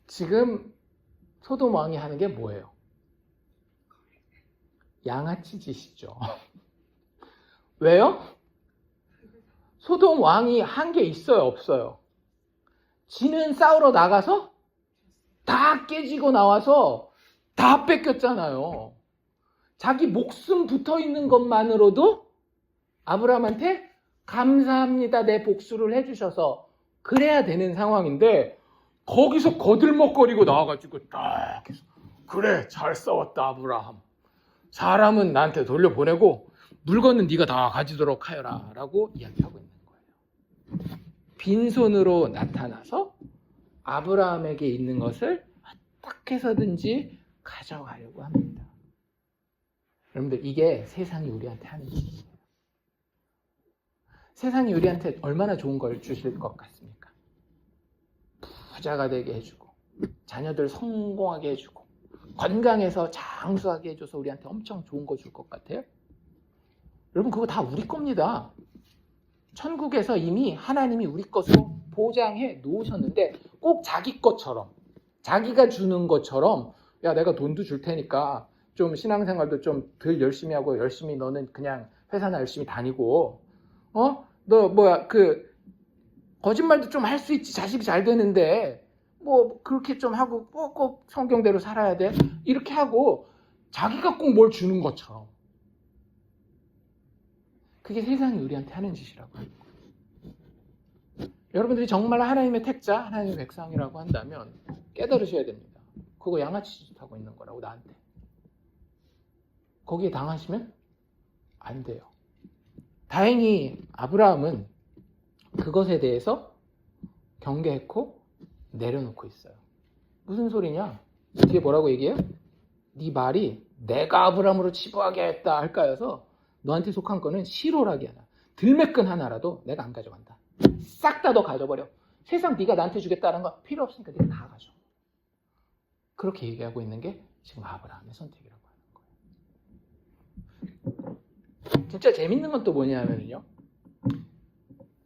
지금 소돔 왕이 하는 게 뭐예요? 양아치 짓이죠. 왜요? 소돔 왕이 한 게 있어요, 없어요? 지는 싸우러 나가서 다 깨지고 나와서 다 뺏겼잖아요. 자기 목숨 붙어 있는 것만으로도 아브라함한테 감사합니다, 내 복수를 해주셔서 그래야 되는 상황인데 거기서 거들먹거리고 나와가지고 딱 해서 그래 잘 싸웠다 아브라함. 사람은 나한테 돌려보내고 물건은 네가 다 가지도록 하여라 라고 이야기하고 있는 거예요. 빈손으로 나타나서 아브라함에게 있는 것을 어떻게 해서든지 가져가려고 합니다. 여러분들 이게 세상이 우리한테 하는 짓이에요. 세상이 우리한테 얼마나 좋은 걸 주실 것 같습니까? 부자가 되게 해주고 자녀들 성공하게 해주고 건강해서 장수하게 해줘서 우리한테 엄청 좋은 거 줄 것 같아요? 여러분 그거 다 우리 겁니다. 천국에서 이미 하나님이 우리 것으로 보장해 놓으셨는데 꼭 자기 것처럼 자기가 주는 것처럼 야 내가 돈도 줄 테니까 좀 신앙생활도 좀 덜 열심히 하고 열심히 너는 그냥 회사나 열심히 다니고 너 거짓말도 좀 할 수 있지 자식이 잘 되는데 뭐 그렇게 좀 하고 꼭 성경대로 살아야 돼 이렇게 하고 자기가 꼭 뭘 주는 것처럼. 그게 세상이 우리한테 하는 짓이라고 하는 거예요. 여러분들이 정말 하나님의 택자, 하나님의 백성이라고 한다면 깨달으셔야 됩니다. 그거 양아치 짓 하고 있는 거라고 나한테. 거기에 당하시면 안 돼요. 다행히 아브라함은 그것에 대해서 경계했고 내려놓고 있어요. 무슨 소리냐? 뒤에 뭐라고 얘기해요? 네 말이 내가 아브라함으로 치부하게 했다 할까여서 너한테 속한 거는 시로라기 하나, 들매끈 하나라도 내가 안 가져간다. 싹 다 너 가져버려. 세상 네가 나한테 주겠다는 거 필요 없으니까 네가 다 가져. 그렇게 얘기하고 있는 게 지금 아브라함의 선택이라고 하는 거예요. 진짜 재밌는 건 또 뭐냐면요,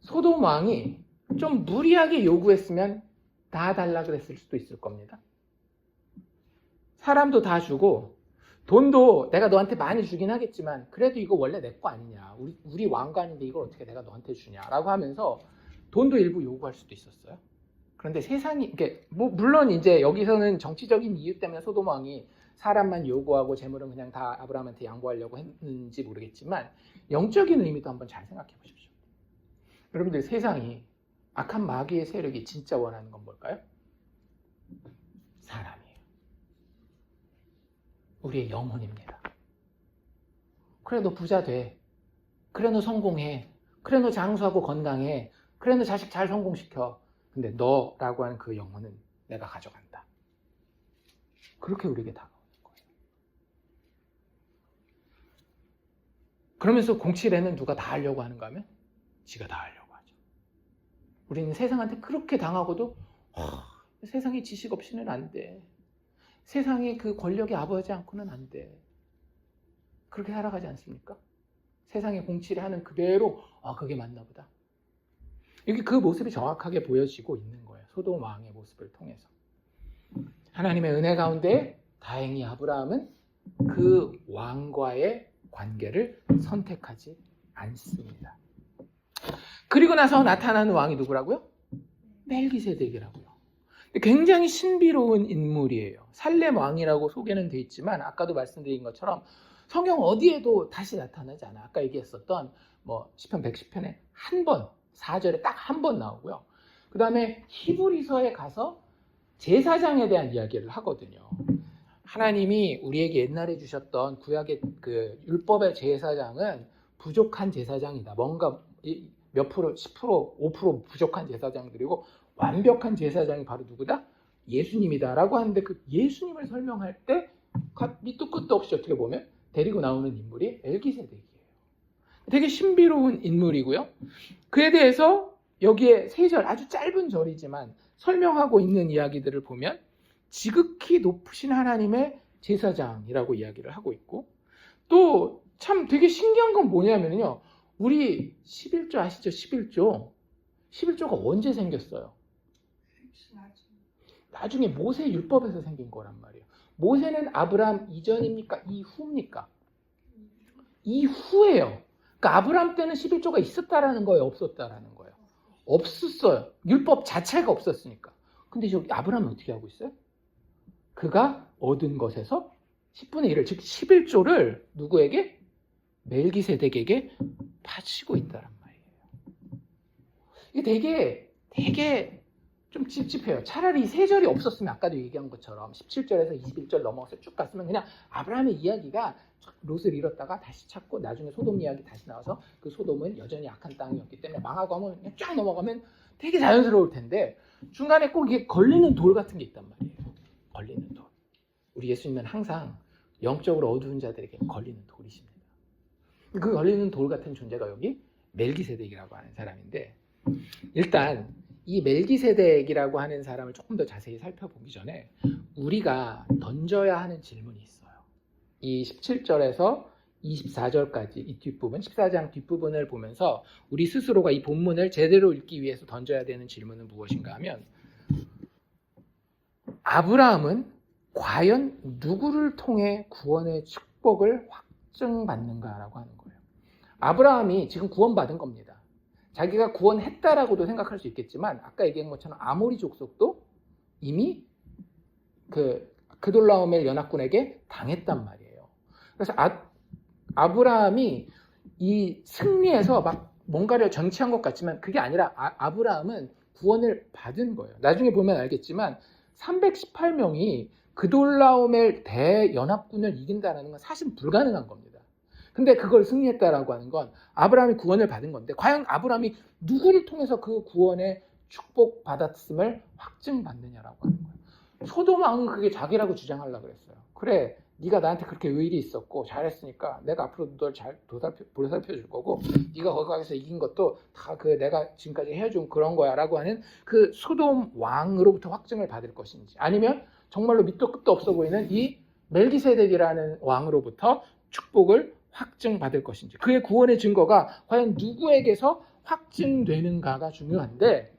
소돔 왕이 좀 무리하게 요구했으면 다 달라 그랬을 수도 있을 겁니다. 사람도 다 주고 돈도 내가 너한테 많이 주긴 하겠지만 그래도 이거 원래 내 거 아니냐, 우리 왕관인데 이걸 어떻게 내가 너한테 주냐라고 하면서 돈도 일부 요구할 수도 있었어요. 그런데 세상이, 뭐 물론 이제 여기서는 정치적인 이유 때문에 소돔 왕이 사람만 요구하고 재물은 그냥 다 아브라함한테 양보하려고 했는지 모르겠지만 영적인 의미도 한번 잘 생각해 보십시오. 여러분들, 세상이, 악한 마귀의 세력이 진짜 원하는 건 뭘까요? 사람이에요. 우리의 영혼입니다. 그래 너 부자 돼. 그래 너 성공해. 그래 너 장수하고 건강해. 그래 너 자식 잘 성공시켜. 근데 너라고 하는 그 영혼은 내가 가져간다. 그렇게 우리에게 다가오는 거예요. 그러면서 07에는 누가 다 하려고 하는가 하면 지가 다 하려고 하죠. 우리는 세상한테 그렇게 당하고도 세상의 지식 없이는 안 돼. 세상의 그 권력이 아버지 않고는 안 돼. 그렇게 살아가지 않습니까? 세상의 07이 하는 그대로 그게 맞나 보다. 여기 그 모습이 정확하게 보여지고 있는 거예요. 소돔 왕의 모습을 통해서. 하나님의 은혜 가운데 다행히 아브라함은 그 왕과의 관계를 선택하지 않습니다. 그리고 나서 나타나는 왕이 누구라고요? 멜기세덱이라고요. 굉장히 신비로운 인물이에요. 살렘 왕이라고 소개는 돼 있지만 아까도 말씀드린 것처럼 성경 어디에도 다시 나타나지 않아. 아까 얘기했었던 시편 110편에 한 번, 4절에 딱 한 번 나오고요. 그 다음에 히브리서에 가서 제사장에 대한 이야기를 하거든요. 하나님이 우리에게 옛날에 주셨던 구약의 그 율법의 제사장은 부족한 제사장이다. 뭔가 몇 프로, 10%, 5% 부족한 제사장들이고 완벽한 제사장이 바로 누구다? 예수님이다 라고 하는데 그 예수님을 설명할 때 밑도 끝도 없이 어떻게 보면 데리고 나오는 인물이 멜기세덱이에요. 되게 신비로운 인물이고요. 그에 대해서 여기에 3절, 아주 짧은 절이지만 설명하고 있는 이야기들을 보면 지극히 높으신 하나님의 제사장이라고 이야기를 하고 있고, 또 참 되게 신기한 건 뭐냐면요, 우리 11조 아시죠? 11조가 언제 생겼어요? 나중에 모세 율법에서 생긴 거란 말이에요. 모세는 아브라함 이전입니까? 이후입니까? 이후예요. 그러니까 아브라함 때는 11조가 있었다라는 거예요? 없었다라는 거예요? 없었어요. 율법 자체가 없었으니까. 근데 저기 아브라함은 어떻게 하고 있어요? 그가 얻은 것에서 10분의 1을, 즉 11조를 누구에게? 멜기세덱에게 바치고 있다란 말이에요. 이게 되게 좀 찝찝해요. 차라리 이 3절이 없었으면 아까도 얘기한 것처럼 17절에서 21절 넘어가서 쭉 갔으면 그냥 아브라함의 이야기가 롯을 잃었다가 다시 찾고 나중에 소돔 이야기 다시 나와서 그 소돔은 여전히 악한 땅이었기 때문에 망하고 하면 그냥 쫙 넘어가면 되게 자연스러울 텐데 중간에 꼭 이게 걸리는 돌 같은 게 있단 말이에요. 걸리는 돌. 우리 예수님은 항상 영적으로 어두운 자들에게 걸리는 돌이십니다. 그 걸리는 돌 같은 존재가 여기 멜기세덱이라고 하는 사람인데, 일단 이 멜기세덱이라고 하는 사람을 조금 더 자세히 살펴보기 전에 우리가 던져야 하는 질문이 있어요. 이 17절에서 24절까지 이 뒷부분, 14장 뒷부분을 보면서 우리 스스로가 이 본문을 제대로 읽기 위해서 던져야 되는 질문은 무엇인가 하면, 아브라함은 과연 누구를 통해 구원의 축복을 확증받는가라고 하는 거예요. 아브라함이 지금 구원받은 겁니다. 자기가 구원했다라고도 생각할 수 있겠지만 아까 얘기한 것처럼 아모리 족속도 이미 그돌라오멜 연합군에게 당했단 말이에요. 그래서 아브라함이 이 승리에서 막 뭔가를 쟁취한 것 같지만 그게 아니라 아브라함은 구원을 받은 거예요. 나중에 보면 알겠지만 318명이 그돌라오멜 대연합군을 이긴다는 건 사실 불가능한 겁니다. 근데 그걸 승리했다라고 하는 건 아브라함이 구원을 받은 건데 과연 아브라함이 누구를 통해서 그 구원의 축복받았음을 확증받느냐라고 하는 거예요. 소돔 왕은 그게 자기라고 주장하려고 그랬어요. 그래, 네가 나한테 그렇게 의리 있었고 잘했으니까 내가 앞으로 널 잘 보살펴 줄 거고 네가 거기 가서 이긴 것도 다 내가 지금까지 해준 그런 거야 라고 하는 그 소돔 왕으로부터 확증을 받을 것인지, 아니면 정말로 밑도 끝도 없어 보이는 이 멜기세덱이라는 왕으로부터 축복을 확증받을 것인지, 그의 구원의 증거가 과연 누구에게서 확증되는가가 중요한데,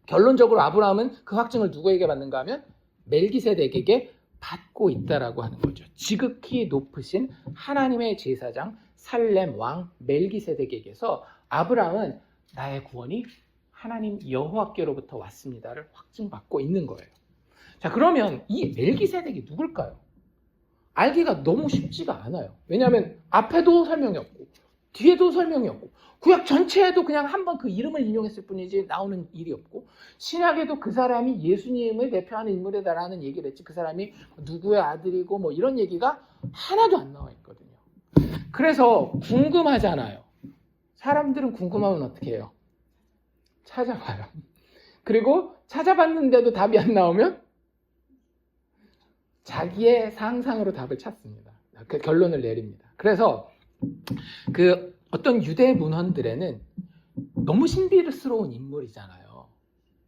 결론적으로 아브라함은 그 확증을 누구에게 받는가 하면 멜기세덱에게 받고 있다라고 하는 거죠. 지극히 높으신 하나님의 제사장 살렘 왕 멜기세덱에게서 아브라함은 나의 구원이 하나님 여호와께로부터 왔습니다를 확증받고 있는 거예요. 자, 그러면 이 멜기세덱이 누굴까요? 알기가 너무 쉽지가 않아요. 왜냐하면 앞에도 설명이 없고 뒤에도 설명이 없고 구약 전체에도 그냥 한번 그 이름을 인용했을 뿐이지 나오는 일이 없고, 신약에도 그 사람이 예수님을 대표하는 인물이다라는 얘기를 했지 그 사람이 누구의 아들이고 뭐 이런 얘기가 하나도 안 나와 있거든요. 그래서 궁금하잖아요. 사람들은 궁금하면 어떻게 해요? 찾아봐요. 그리고 찾아봤는데도 답이 안 나오면 자기의 상상으로 답을 찾습니다. 그 결론을 내립니다. 그래서 어떤 유대 문헌들에는 너무 신비스러운 인물이잖아요.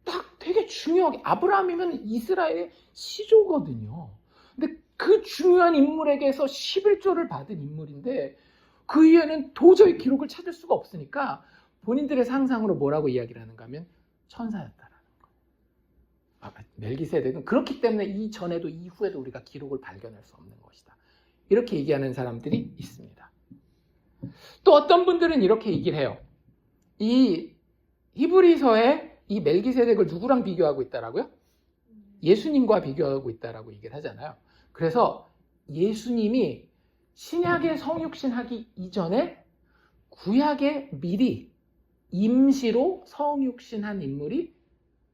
딱 되게 중요하게 아브라함이면 이스라엘의 시조거든요. 근데 그 중요한 인물에게서 11조를 받은 인물인데 그 위에는 도저히 기록을 찾을 수가 없으니까 본인들의 상상으로 뭐라고 이야기를 하는가 하면 천사였다라는 거예요. 멜기세덱은 그렇기 때문에 이전에도 이후에도 우리가 기록을 발견할 수 없는 것이다. 이렇게 얘기하는 사람들이 있습니다. 또 어떤 분들은 이렇게 얘기를 해요. 이 히브리서에 이 멜기세덱을 누구랑 비교하고 있다라고요? 예수님과 비교하고 있다라고 얘기를 하잖아요. 그래서 예수님이 신약의 성육신하기 이전에 구약에 미리 임시로 성육신한 인물이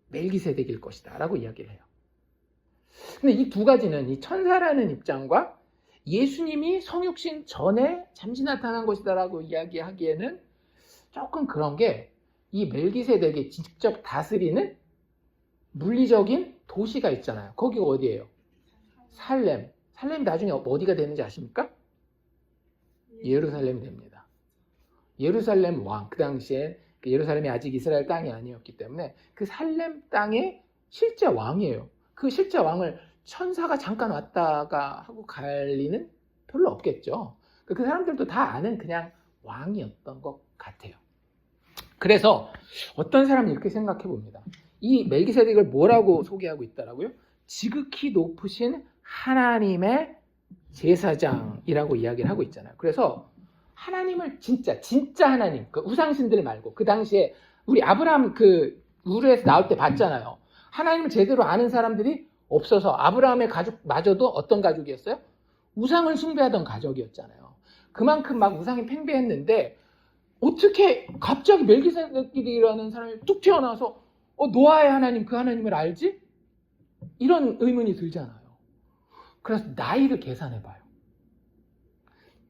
멜기세덱일 것이다 라고 이야기를 해요. 근데 이 두 가지는 이 천사라는 입장과 예수님이 성육신 전에 잠시 나타난 것이다 라고 이야기하기에는 조금 그런 게, 이 멜기세덱이 직접 다스리는 물리적인 도시가 있잖아요. 거기가 어디예요? 살렘. 살렘이 나중에 어디가 되는지 아십니까? 예루살렘이 됩니다. 예루살렘 왕, 그 당시에 예루살렘이 아직 이스라엘 땅이 아니었기 때문에 그 살렘 땅의 실제 왕이에요. 그 실제 왕을 천사가 잠깐 왔다가 하고 갈 리는 별로 없겠죠. 그 사람들도 다 아는 그냥 왕이었던 것 같아요. 그래서 어떤 사람은 이렇게 생각해 봅니다. 이 멜기세덱을 뭐라고 소개하고 있다라고요? 지극히 높으신 하나님의 제사장이라고 이야기를 하고 있잖아요. 그래서 하나님을 진짜 그러니까 그 우상신들 말고, 그 당시에 우리 아브라함 우르에서 나올 때 봤잖아요. 하나님을 제대로 아는 사람들이 없어서 아브라함의 가족마저도 어떤 가족이었어요? 우상을 숭배하던 가족이었잖아요. 그만큼 막 우상이 팽배했는데 어떻게 갑자기 멜기세덱이라는 사람이 뚝 튀어나와서 노아의 하나님, 그 하나님을 알지? 이런 의문이 들잖아요. 그래서 나이를 계산해봐요.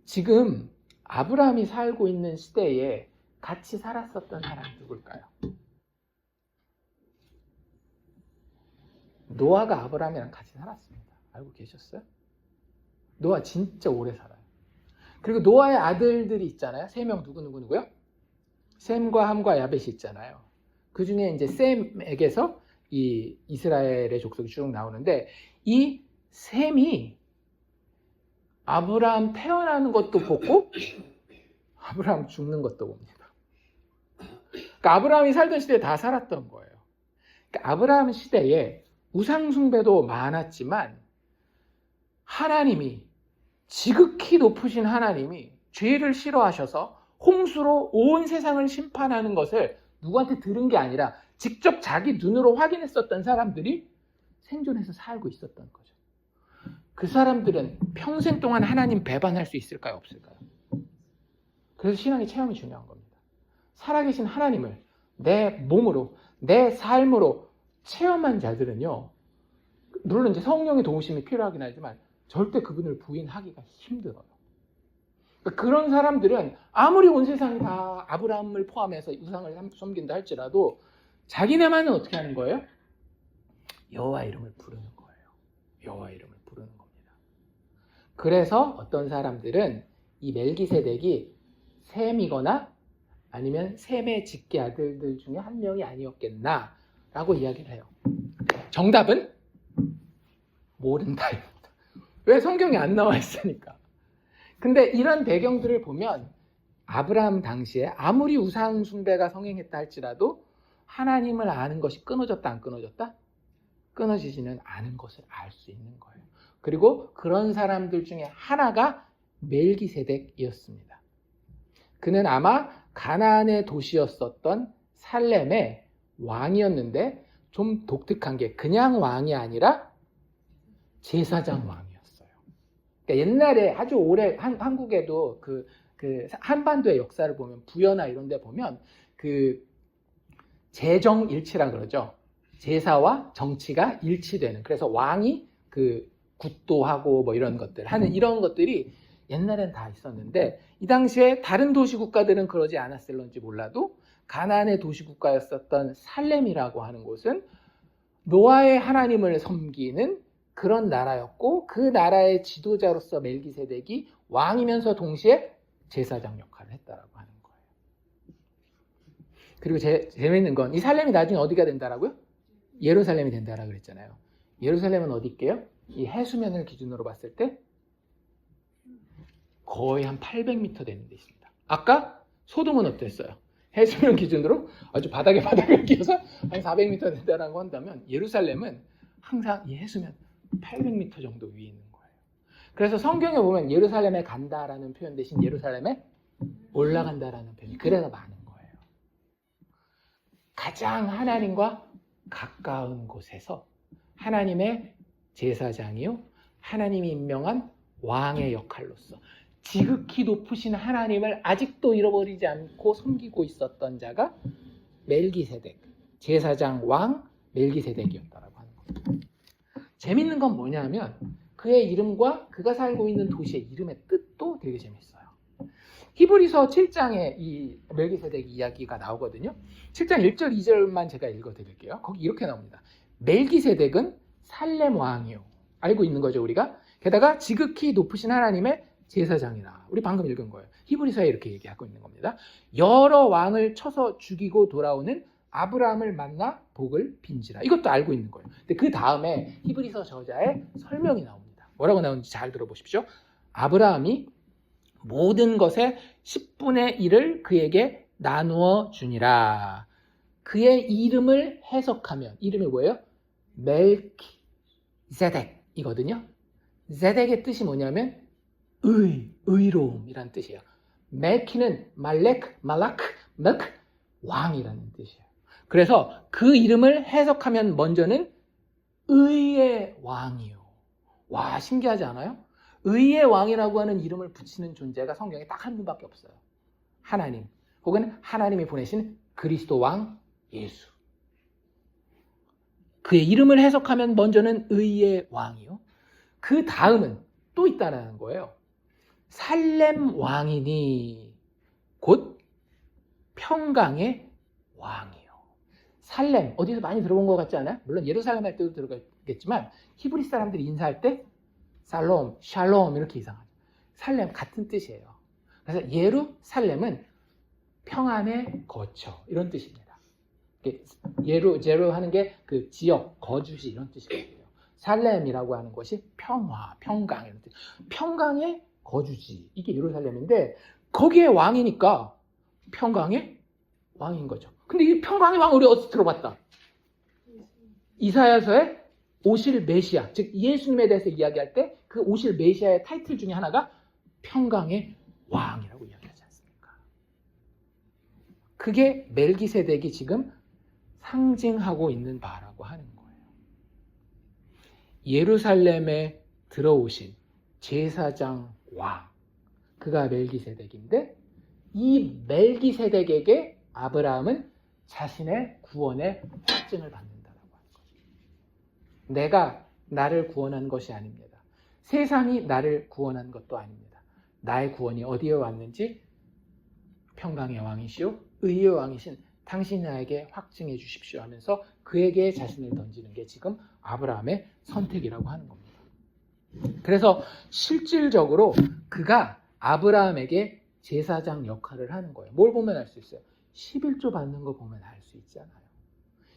지금 아브라함이 살고 있는 시대에 같이 살았었던 사람이 누굴까요? 노아가 아브라함이랑 같이 살았습니다. 알고 계셨어요? 노아 진짜 오래 살아요. 그리고 노아의 아들들이 있잖아요. 3명 누구요? 셈과 함과 야벳이 있잖아요. 그 중에 이제 셈에게서 이 이스라엘의 족속이 쭉 나오는데, 이 셈이 아브라함 태어나는 것도 보고 아브라함 죽는 것도 봅니다. 그러니까 아브라함이 살던 시대에 다 살았던 거예요. 그러니까 아브라함 시대에 우상숭배도 많았지만 하나님이, 지극히 높으신 하나님이 죄를 싫어하셔서 홍수로 온 세상을 심판하는 것을 누구한테 들은 게 아니라 직접 자기 눈으로 확인했었던 사람들이 생존해서 살고 있었던 거죠. 그 사람들은 평생 동안 하나님 배반할 수 있을까요? 없을까요? 그래서 신앙의 체험이 중요한 겁니다. 살아계신 하나님을 내 몸으로, 내 삶으로 체험한 자들은요, 물론 이제 성령의 도우심이 필요하긴 하지만 절대 그분을 부인하기가 힘들어요. 그러니까 그런 사람들은 아무리 온 세상이 다 아브라함을 포함해서 우상을 섬긴다 할지라도 자기네만은 어떻게 하는 거예요? 여호와 이름을 부르는 거예요. 여호와 이름을 부르는 겁니다. 그래서 어떤 사람들은 이 멜기세덱이 셈이거나 아니면 셈의 직계 아들들 중에 한 명이 아니었겠나라고 이야기를 해요. 정답은 모른다입니다. 왜? 성경에 안 나와 있으니까. 근데 이런 배경들을 보면 아브라함 당시에 아무리 우상 숭배가 성행했다 할지라도 하나님을 아는 것이 끊어졌다 안 끊어졌다? 끊어지지는 않은 것을 알 수 있는 거예요. 그리고 그런 사람들 중에 하나가 멜기세덱이었습니다. 그는 아마 가나안의 도시였었던 살렘의 왕이었는데 좀 독특한 게 그냥 왕이 아니라 제사장 왕이었어요. 그러니까 옛날에 아주 오래 한국에도 그 한반도의 역사를 보면 부여나 이런 데 보면 그 재정일치라 그러죠. 제사와 정치가 일치되는. 그래서 왕이 그 국도하고 뭐 이런 것들 하는 이런 것들이 옛날엔 다 있었는데 이 당시에 다른 도시 국가들은 그러지 않았을런지 몰라도 가나안의 도시 국가였었던 살렘이라고 하는 곳은 노아의 하나님을 섬기는 그런 나라였고 그 나라의 지도자로서 멜기세덱이 왕이면서 동시에 제사장 역할을 했다라고 하는 거예요. 그리고 재미있는 건 이 살렘이 나중에 어디가 된다라고요? 예루살렘이 된다라고 그랬잖아요. 예루살렘은 어디일게요? 이 해수면을 기준으로 봤을 때 거의 한 800m 되는 데 있습니다. 아까 소돔은 어땠어요? 해수면 기준으로 아주 바닥을 끼워서 한 400m 된다라고 한다면 예루살렘은 항상 이 해수면 800m 정도 위에 있는 거예요. 그래서 성경에 보면 예루살렘에 간다라는 표현 대신 예루살렘에 올라간다라는 표현이 그래서 많은 거예요. 가장 하나님과 가까운 곳에서 하나님의 제사장이요 하나님이 임명한 왕의 역할로서 지극히 높으신 하나님을 아직도 잃어버리지 않고 섬기고 있었던 자가 멜기세덱, 제사장 왕 멜기세덱이었다라고 하는 겁니다. 재밌는 건 뭐냐면 그의 이름과 그가 살고 있는 도시의 이름의 뜻도 되게 재밌어요. 히브리서 7장에 이 멜기세덱 이야기가 나오거든요. 7장 1절 2절만 제가 읽어드릴게요. 거기 이렇게 나옵니다. 멜기세덱은 살렘 왕이요. 알고 있는 거죠 우리가. 게다가 지극히 높으신 하나님의 제사장이라. 우리 방금 읽은 거예요. 히브리서에 이렇게 얘기하고 있는 겁니다. 여러 왕을 쳐서 죽이고 돌아오는 아브라함을 만나 복을 빈지라. 이것도 알고 있는 거예요. 근데 그 다음에 히브리서 저자의 설명이 나옵니다. 뭐라고 나오는지 잘 들어보십시오. 아브라함이 모든 것의 10분의 1을 그에게 나누어 주니라. 그의 이름을 해석하면 이름이 뭐예요? 멜키세덱이거든요. 세덱의 뜻이 뭐냐면 의로움이란 뜻이에요. 멜키는 말락, 왕이라는 뜻이에요. 그래서 그 이름을 해석하면 먼저는 의의 왕이요. 와, 신기하지 않아요? 의의 왕이라고 하는 이름을 붙이는 존재가 성경에 딱 한 분밖에 없어요. 하나님, 혹은 하나님이 보내신 그리스도 왕 예수. 그의 이름을 해석하면 먼저는 의의 왕이요. 그 다음은 또 있다는 거예요. 살렘 왕이니 곧 평강의 왕이요. 살렘, 어디서 많이 들어본 것 같지 않아요? 물론 예루살렘 할 때도 들어가겠지만 히브리 사람들이 인사할 때 살롬, 샬롬 이렇게 이상하죠. 살렘 같은 뜻이에요. 그래서 예루살렘은 평안의 거처 이런 뜻입니다. 제루 하는 게 그 지역, 거주지 이런 뜻이거든요. 살렘이라고 하는 것이 평화, 평강 이런 뜻. 평강의 거주지 이게 예루살렘인데 거기에 왕이니까 평강의 왕인 거죠. 근데 이 평강의 왕 우리 어디서 들어봤다? 이사야서에 오실 메시아, 즉 예수님에 대해서 이야기할 때 그 오실 메시아의 타이틀 중에 하나가 평강의 왕이라고 이야기하지 않습니까? 그게 멜기세덱이 지금 상징하고 있는 바라고 하는 거예요. 예루살렘에 들어오신 제사장 왕, 그가 멜기세덱인데 이 멜기세덱에게 아브라함은 자신의 구원의 확증을 받는다라고 하는 거죠. 내가 나를 구원한 것이 아닙니다. 세상이 나를 구원한 것도 아닙니다. 나의 구원이 어디에 왔는지 평강의 왕이시오 의의 왕이신 당신이 나에게 확증해 주십시오 하면서 그에게 자신을 던지는 게 지금 아브라함의 선택이라고 하는 겁니다. 그래서 실질적으로 그가 아브라함에게 제사장 역할을 하는 거예요. 뭘 보면 알 수 있어요? 11조 받는 거 보면 알 수 있잖아요.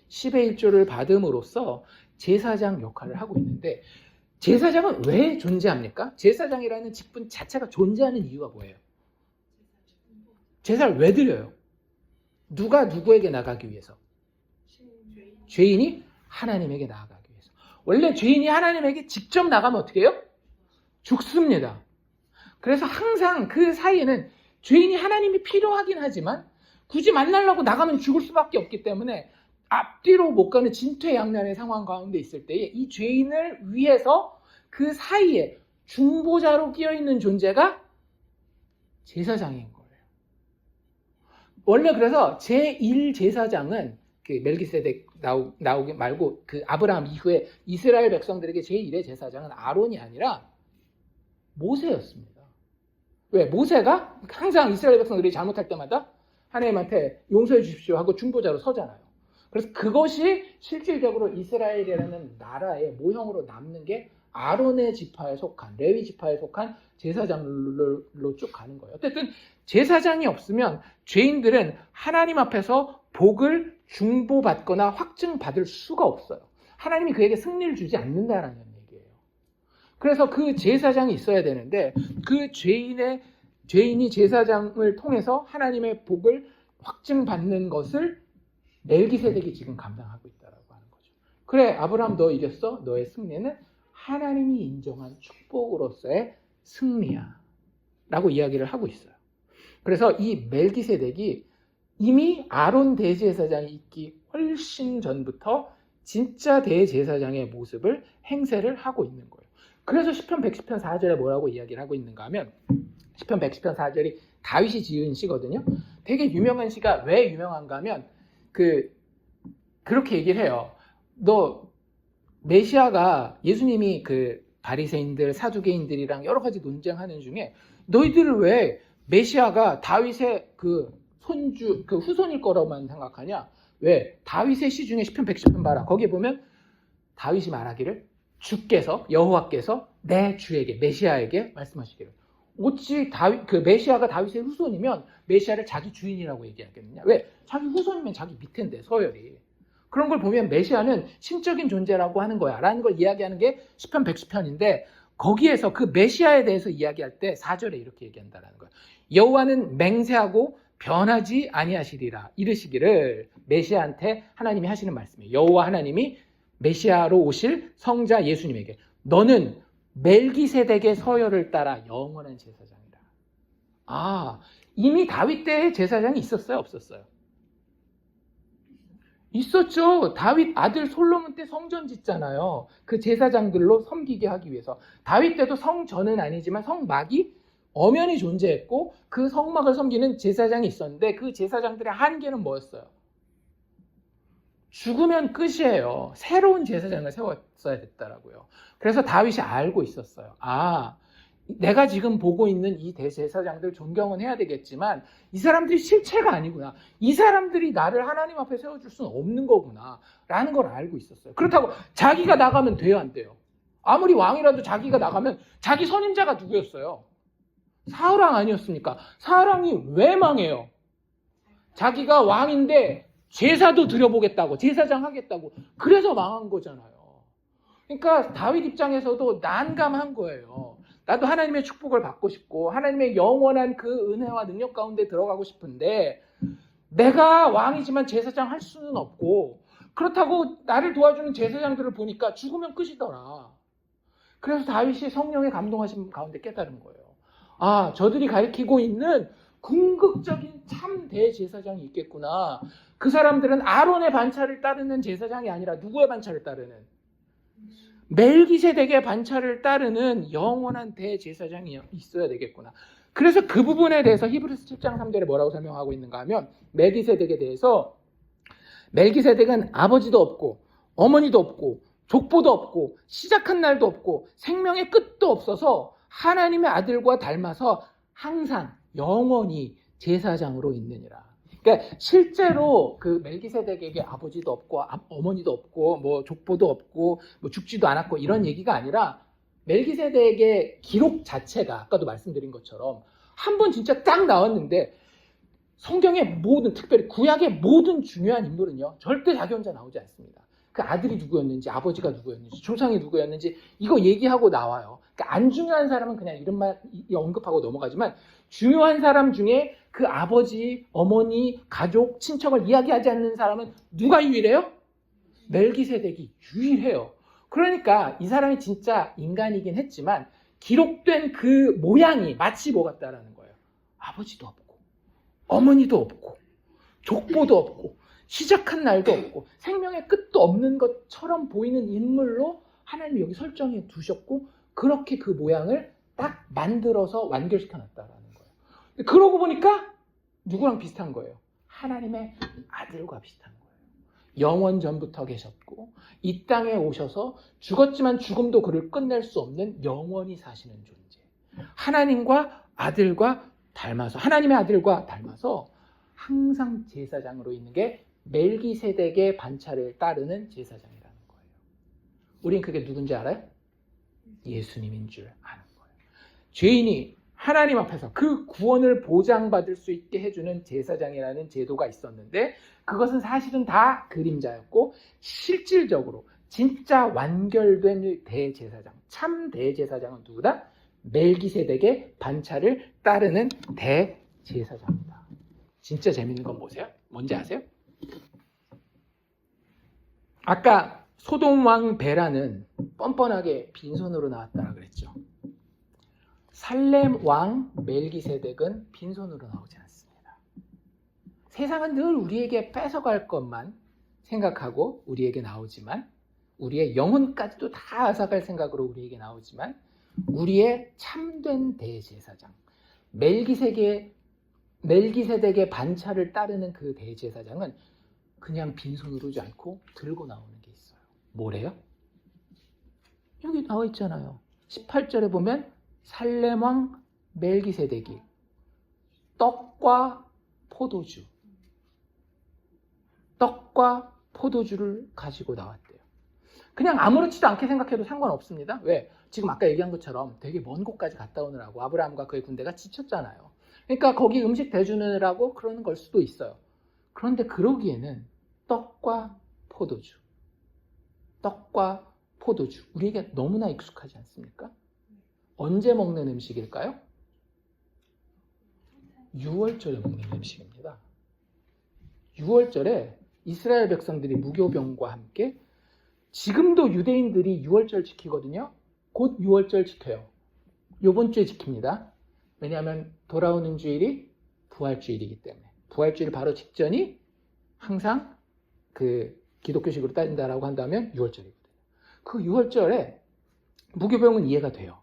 10의 1조를 받음으로써 제사장 역할을 하고 있는데 제사장은 왜 존재합니까? 제사장이라는 직분 자체가 존재하는 이유가 뭐예요? 제사를 왜 드려요? 누가 누구에게 나가기 위해서? 죄인이 하나님에게 나아가기 위해서. 원래 죄인이 하나님에게 직접 나가면 어떻게 해요? 죽습니다. 그래서 항상 그 사이에는 죄인이 하나님이 필요하긴 하지만 굳이 만나려고 나가면 죽을 수밖에 없기 때문에 앞뒤로 못 가는 진퇴양난의 상황 가운데 있을 때에 이 죄인을 위해서 그 사이에 중보자로 끼어있는 존재가 제사장인 거예요. 원래 그래서 제1제사장은 그 멜기세덱 나오기 말고 그 아브라함 이후에 이스라엘 백성들에게 제1의 제사장은 아론이 아니라 모세였습니다. 왜? 모세가 항상 이스라엘 백성들이 잘못할 때마다 하나님한테 용서해 주십시오 하고 중보자로 서잖아요. 그래서 그것이 실질적으로 이스라엘이라는 나라의 모형으로 남는 게 아론의 지파에 속한, 레위 지파에 속한 제사장로 쭉 가는 거예요. 어쨌든 제사장이 없으면 죄인들은 하나님 앞에서 복을 중보받거나 확증받을 수가 없어요. 하나님이 그에게 승리를 주지 않는다라는 얘기예요. 그래서 그 제사장이 있어야 되는데 그 죄인이 제사장을 통해서 하나님의 복을 확증받는 것을 멜기세덱이 지금 감당하고 있다라고 하는 거죠. 그래, 아브라함 너 이겼어? 너의 승리는 하나님이 인정한 축복으로서의 승리야 라고 이야기를 하고 있어요. 그래서 이 멜기세덱이 이미 아론 대제사장이 있기 훨씬 전부터 진짜 대제사장의 모습을 행세를 하고 있는 거예요. 그래서 시편 110편 4절에 뭐라고 이야기를 하고 있는가 하면 시편 110편 4절이 다윗이 지은 시거든요. 되게 유명한 시가 왜 유명한가 하면 그렇게 얘기를 해요. 너 메시아가 예수님이 그 바리새인들, 사두개인들이랑 여러 가지 논쟁하는 중에 너희들은 왜 메시아가 다윗의 그 손주, 그 후손일 거라고만 생각하냐? 왜? 다윗의 시 중에 시편 110편 봐라. 거기에 보면 다윗이 말하기를 주께서, 여호와께서 내 주에게, 메시아에게 말씀하시기를 어찌 그 메시아가 다윗의 후손이면 메시아를 자기 주인이라고 얘기하겠느냐? 왜? 자기 후손이면 자기 밑인데 서열이. 그런 걸 보면 메시아는 신적인 존재라고 하는 거야 라는 걸 이야기하는 게 시편 110편인데 거기에서 그 메시아에 대해서 이야기할 때 4절에 이렇게 얘기한다는 거야. 여호와는 맹세하고 변하지 아니하시리라 이르시기를 메시아한테 하나님이 하시는 말씀이에요. 여호와 하나님이 메시아로 오실 성자 예수님에게 너는 멜기세덱의 서열을 따라 영원한 제사장이다. 아, 이미 다윗 때의 제사장이 있었어요? 없었어요? 있었죠. 다윗 아들 솔로몬 때 성전 짓잖아요. 그 제사장들로 섬기게 하기 위해서. 다윗 때도 성전은 아니지만 성막이 엄연히 존재했고 그 성막을 섬기는 제사장이 있었는데 그 제사장들의 한계는 뭐였어요? 죽으면 끝이에요. 새로운 제사장을 세웠어야 됐더라고요. 그래서 다윗이 알고 있었어요. 아, 내가 지금 보고 있는 이 대제사장들 존경은 해야 되겠지만 이 사람들이 실체가 아니구나. 이 사람들이 나를 하나님 앞에 세워줄 수는 없는 거구나 라는 걸 알고 있었어요. 그렇다고 자기가 나가면 돼요, 안 돼요? 아무리 왕이라도 자기가 나가면 자기 선임자가 누구였어요? 사울왕 아니었습니까? 사울왕이 왜 망해요? 자기가 왕인데 제사도 드려보겠다고, 제사장 하겠다고. 그래서 망한 거잖아요. 그러니까 다윗 입장에서도 난감한 거예요. 나도 하나님의 축복을 받고 싶고 하나님의 영원한 그 은혜와 능력 가운데 들어가고 싶은데 내가 왕이지만 제사장 할 수는 없고 그렇다고 나를 도와주는 제사장들을 보니까 죽으면 끝이더라. 그래서 다윗이 성령의 감동하심 가운데 깨달은 거예요. 아, 저들이 가리키고 있는 궁극적인 참 대제사장이 있겠구나. 그 사람들은 아론의 반차를 따르는 제사장이 아니라 누구의 반차를 따르는? 멜기세덱의 반차를 따르는 영원한 대제사장이 있어야 되겠구나. 그래서 그 부분에 대해서 히브리서 7장 3절에 뭐라고 설명하고 있는가 하면 멜기세덱에 대해서 멜기세덱은 아버지도 없고 어머니도 없고 족보도 없고 시작한 날도 없고 생명의 끝도 없어서 하나님의 아들과 닮아서 항상 영원히 제사장으로 있느니라. 그러니까 실제로 그 멜기세덱에게 아버지도 없고 어머니도 없고 뭐 족보도 없고 뭐 죽지도 않았고 이런 얘기가 아니라 멜기세덱의 기록 자체가 아까도 말씀드린 것처럼 한 번 진짜 딱 나왔는데 성경의 모든, 특별히 구약의 모든 중요한 인물은요 절대 자기 혼자 나오지 않습니다. 그 아들이 누구였는지, 아버지가 누구였는지, 조상이 누구였는지 이거 얘기하고 나와요. 그러니까 안 중요한 사람은 그냥 이름만 언급하고 넘어가지만 중요한 사람 중에 그 아버지, 어머니, 가족, 친척을 이야기하지 않는 사람은 누가 유일해요? 멜기세덱이 유일해요. 그러니까 이 사람이 진짜 인간이긴 했지만 기록된 그 모양이 마치 뭐 같다라는 거예요. 아버지도 없고 어머니도 없고 족보도 없고 시작한 날도 없고 생명의 끝도 없는 것처럼 보이는 인물로 하나님이 여기 설정해 두셨고 그렇게 그 모양을 딱 만들어서 완결시켜 놨다라는 거예요. 그러고 보니까 누구랑 비슷한 거예요? 하나님의 아들과 비슷한 거예요. 영원 전부터 계셨고 이 땅에 오셔서 죽었지만 죽음도 그를 끝낼 수 없는 영원히 사시는 존재. 하나님과 아들과 닮아서 하나님의 아들과 닮아서 항상 제사장으로 있는 게 멜기세덱의 반차를 따르는 제사장이라는 거예요. 우린 그게 누군지 알아요? 예수님인 줄 아는 거예요. 죄인이 하나님 앞에서 그 구원을 보장받을 수 있게 해주는 제사장이라는 제도가 있었는데 그것은 사실은 다 그림자였고 실질적으로 진짜 완결된 대제사장, 참 대제사장은 누구다? 멜기세덱의 반차를 따르는 대제사장이다. 진짜 재밌는 건 뭐세요? 뭔지 아세요? 아까 소돔 왕 베라는 뻔뻔하게 빈손으로 나왔다고 그랬죠. 살렘 왕 멜기세덱은 빈손으로 나오지 않습니다. 세상은 늘 우리에게 뺏어갈 것만 생각하고 우리에게 나오지만 우리의 영혼까지도 다 앗아갈 생각으로 우리에게 나오지만 우리의 참된 대제사장 멜기세덱의 반차를 따르는 그 대제사장은 그냥 빈손으로 오지 않고 들고 나오는 게 있어요. 뭐래요? 여기 나와 있잖아요. 18절에 보면 살렘왕 멜기세덱이 떡과 포도주를 가지고 나왔대요. 그냥 아무렇지도 않게 생각해도 상관없습니다. 왜? 지금 아까 얘기한 것처럼 되게 먼 곳까지 갔다 오느라고 아브라함과 그의 군대가 지쳤잖아요. 그러니까 거기 음식 대주느라고 그러는 걸 수도 있어요. 그런데 그러기에는 떡과 포도주 우리에게 너무나 익숙하지 않습니까? 언제 먹는 음식일까요? 6월절에 먹는 음식입니다. 6월절에 이스라엘 백성들이 무교병과 함께 지금도 유대인들이 6월절 지키거든요. 곧 6월절 지켜요. 요번 주에 지킵니다. 왜냐하면 돌아오는 주일이 부활주일이기 때문에 부활주일 바로 직전이 항상 그 기독교식으로 따진다라고 한다면 6월절이거든요. 그 6월절에 무교병은 이해가 돼요.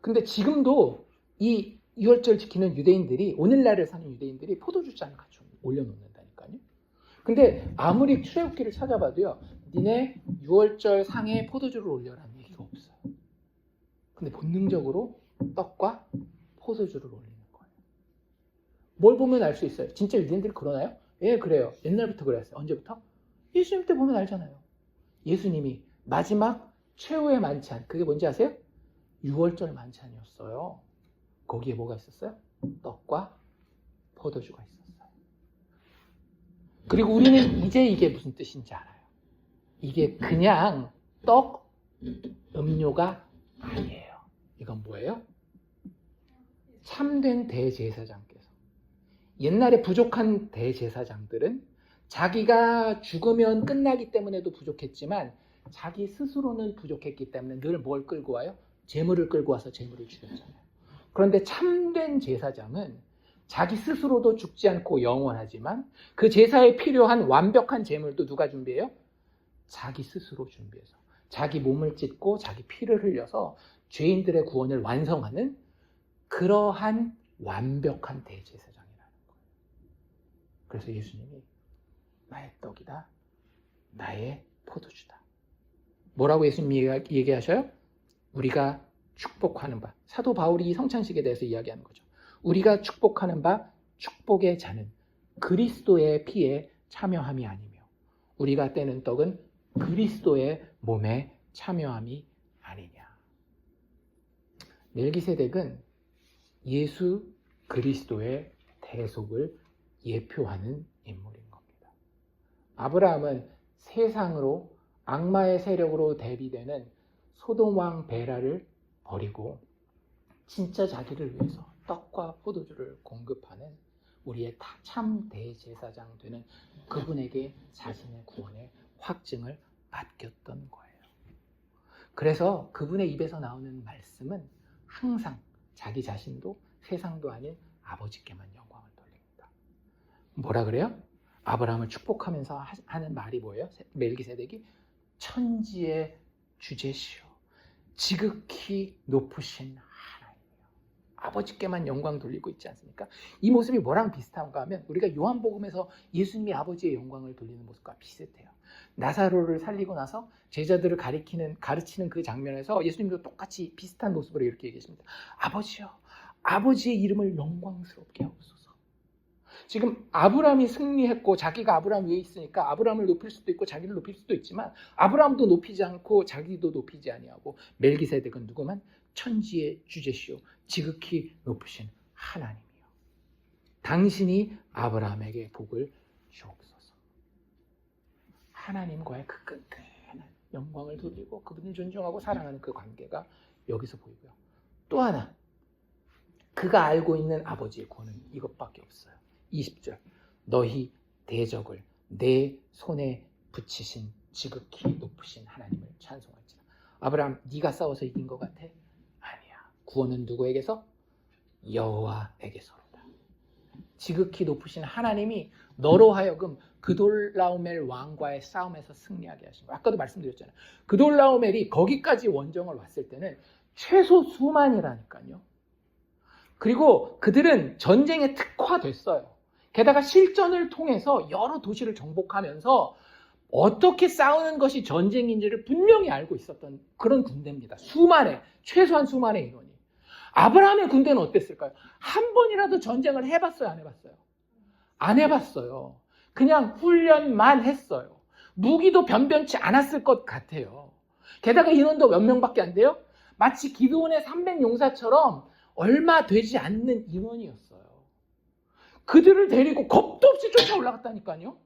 근데 지금도 이 6월절 지키는 유대인들이 오늘날을 사는 유대인들이 포도주잔을 같이 올려놓는다니까요. 근데 아무리 출애굽기를 찾아봐도요. 니네 6월절 상에 포도주를 올려라는 얘기가 없어요. 근데 본능적으로 떡과 포도주를 올리는 거예요. 뭘 보면 알 수 있어요? 진짜 유대인들이 그러나요? 예, 그래요. 옛날부터 그랬어요. 언제부터? 예수님 때 보면 알잖아요. 예수님이 마지막 최후의 만찬, 그게 뭔지 아세요? 6월절 만찬이었어요. 거기에 뭐가 있었어요? 떡과 포도주가 있었어요. 그리고 우리는 이제 이게 무슨 뜻인지 알아요. 이게 그냥 떡, 음료가 아니에요. 이건 뭐예요? 참된 대제사장께서 옛날에 부족한 대제사장들은 자기가 죽으면 끝나기 때문에도 부족했지만 자기 스스로는 부족했기 때문에 늘 뭘 끌고 와요? 제물을 끌고 와서 제물을 주셨잖아요. 그런데 참된 제사장은 자기 스스로도 죽지 않고 영원하지만 그 제사에 필요한 완벽한 제물도 누가 준비해요? 자기 스스로 준비해서 자기 몸을 찢고 자기 피를 흘려서 죄인들의 구원을 완성하는 그러한 완벽한 대제사장이라는 거예요. 그래서 예수님이 나의 떡이다, 나의 포도주다. 뭐라고 예수님이 얘기하셔요? 우리가 축복하는 바, 사도 바울이 이 성찬식에 대해서 이야기하는 거죠. 우리가 축복하는 바 축복의 잔은 그리스도의 피에 참여함이 아니며 우리가 떼는 떡은 그리스도의 몸에 참여함이 아니냐. 멜기세덱은 예수 그리스도의 대속을 예표하는 인물인 겁니다. 아브라함은 세상으로 악마의 세력으로 대비되는 소돔 왕 베라를 버리고 진짜 자기를 위해서 떡과 포도주를 공급하는 우리의 참 대제사장 되는 그분에게 자신의 구원의 확증을 맡겼던 거예요. 그래서 그분의 입에서 나오는 말씀은 항상 자기 자신도 세상도 아닌 아버지께만 영광을 돌립니다. 뭐라 그래요? 아브라함을 축복하면서 하는 말이 뭐예요? 멜기세덱이 천지의 주제시요 지극히 높으신 하나님이요. 아버지께만 영광 돌리고 있지 않습니까? 이 모습이 뭐랑 비슷한가 하면 우리가 요한복음에서 예수님이 아버지의 영광을 돌리는 모습과 비슷해요. 나사로를 살리고 나서 제자들을 가르치는 그 장면에서 예수님도 똑같이 비슷한 모습으로 이렇게 얘기했습니다. 아버지요, 아버지의 이름을 영광스럽게 하옵소서. 지금 아브라함이 승리했고 자기가 아브라함 위에 있으니까 아브라함을 높일 수도 있고 자기를 높일 수도 있지만 아브라함도 높이지 않고 자기도 높이지 아니하고 멜기세덱은 누구만? 천지의 주제시요 지극히 높으신 하나님이요. 당신이 아브라함에게 복을 주옵소서. 하나님과의 그 끈끈한 영광을 돌리고 그분을 존중하고 사랑하는 그 관계가 여기서 보이고요. 또 하나, 그가 알고 있는 아버지의 구원은 이것밖에 없어요. 20절, 너희 대적을 내 손에 붙이신 지극히 높으신 하나님을 찬송할지라. 아브라함, 네가 싸워서 이긴 것 같아? 아니야. 구원은 누구에게서? 여호와에게서로다. 지극히 높으신 하나님이 너로 하여금 그돌라오멜 왕과의 싸움에서 승리하게 하신 거예요. 아까도 말씀드렸잖아요. 그돌라오멜이 거기까지 원정을 왔을 때는 최소 수만이라니까요. 그리고 그들은 전쟁에 특화됐어요. 게다가 실전을 통해서 여러 도시를 정복하면서 어떻게 싸우는 것이 전쟁인지를 분명히 알고 있었던 그런 군대입니다. 최소한 수만의 인원이. 아브라함의 군대는 어땠을까요? 한 번이라도 전쟁을 해봤어요? 안 해봤어요? 안 해봤어요. 그냥 훈련만 했어요. 무기도 변변치 않았을 것 같아요. 게다가 인원도 몇 명밖에 안 돼요? 마치 기드온의 300용사처럼 얼마 되지 않는 인원이었어요. 그들을 데리고 겁도 없이 쫓아 올라갔다니까요.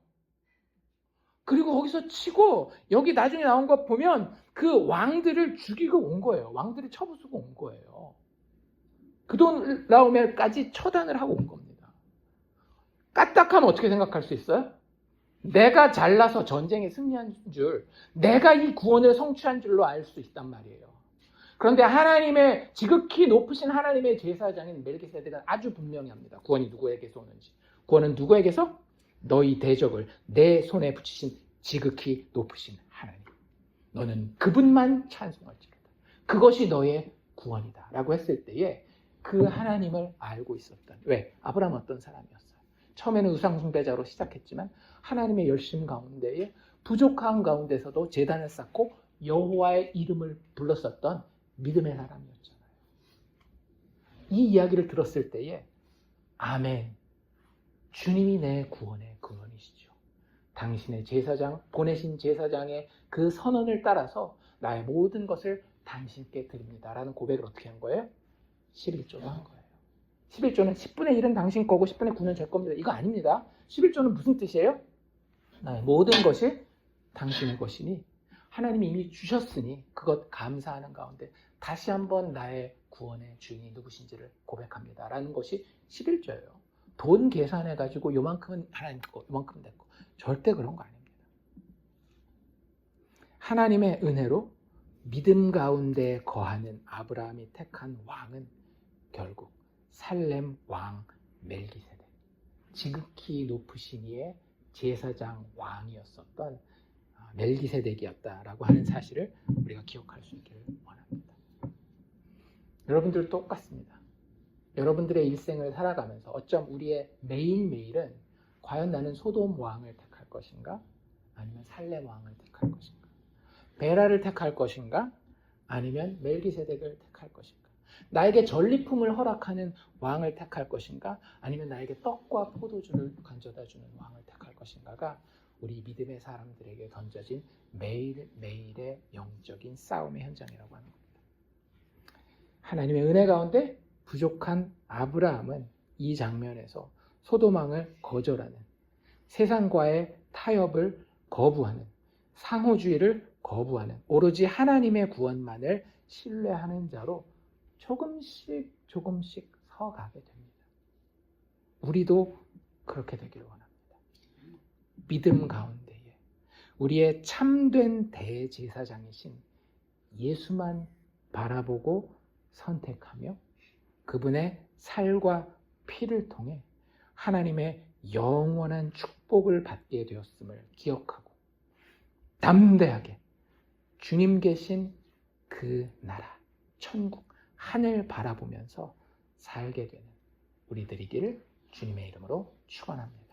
그리고 거기서 치고 여기 나중에 나온 거 보면 그 왕들을 죽이고 온 거예요. 왕들을 쳐부수고 온 거예요. 그돌라오멜까지 처단을 하고 온 겁니다. 까딱하면 어떻게 생각할 수 있어요? 내가 잘나서 전쟁에 승리한 줄, 내가 이 구원을 성취한 줄로 알 수 있단 말이에요. 그런데 하나님의 지극히 높으신 하나님의 제사장인 멜기세덱은 아주 분명히 합니다. 구원이 누구에게서 오는지. 구원은 누구에게서? 너희 대적을 내 손에 붙이신 지극히 높으신 하나님. 너는 그분만 찬송할지로다. 그것이 너의 구원이다. 라고 했을 때에 그 하나님을 알고 있었던. 왜? 아브라함은 어떤 사람이었어요? 처음에는 우상숭배자로 시작했지만 하나님의 열심 가운데에 부족한 가운데서도 제단을 쌓고 여호와의 이름을 불렀었던 믿음의 사람이었잖아요. 이 이야기를 들었을 때에 아멘, 주님이 내 구원의 근원이시죠. 당신의 제사장, 보내신 제사장의 그 선언을 따라서 나의 모든 것을 당신께 드립니다 라는 고백을 어떻게 한 거예요? 11조로 한 거예요. 11조는 10분의 1은 당신 거고 10분의 9는 제 겁니다. 이거 아닙니다. 11조는 무슨 뜻이에요? 나의 모든 것이 당신의 것이니 하나님이 이미 주셨으니 그것 감사하는 가운데 다시 한번 나의 구원의 주인이 누구신지를 고백합니다 라는 것이 11조예요. 돈 계산해가지고 요만큼은 하나님 거, 요만큼은 내 거. 절대 그런 거 아닙니다. 하나님의 은혜로 믿음 가운데 거하는 아브라함이 택한 왕은 결국 살렘 왕 멜기세덱, 지극히 높으신 이의 제사장 왕이었었던 멜기세덱이었다라고 하는 사실을 우리가 기억할 수 있기를 원합니다. 여러분들 똑같습니다. 여러분들의 일생을 살아가면서 어쩜 우리의 매일매일은 과연 나는 소돔 왕을 택할 것인가? 아니면 살렘 왕을 택할 것인가? 베라를 택할 것인가? 아니면 멜기세덱을 택할 것인가? 나에게 전리품을 허락하는 왕을 택할 것인가? 아니면 나에게 떡과 포도주를 건져다주는 왕을 택할 것인가가 우리 믿음의 사람들에게 던져진 매일매일의 영적인 싸움의 현장이라고 하는 겁니다. 하나님의 은혜 가운데 부족한 아브라함은 이 장면에서 소돔 왕을 거절하는, 세상과의 타협을 거부하는, 상호주의를 거부하는, 오로지 하나님의 구원만을 신뢰하는 자로 조금씩 서가게 됩니다. 우리도 그렇게 되기를 원합니다. 믿음 가운데에 우리의 참된 대제사장이신 예수만 바라보고 선택하며 그분의 살과 피를 통해 하나님의 영원한 축복을 받게 되었음을 기억하고 담대하게 주님 계신 그 나라, 천국, 하늘 바라보면서 살게 되는 우리들이기를 주님의 이름으로 축원합니다.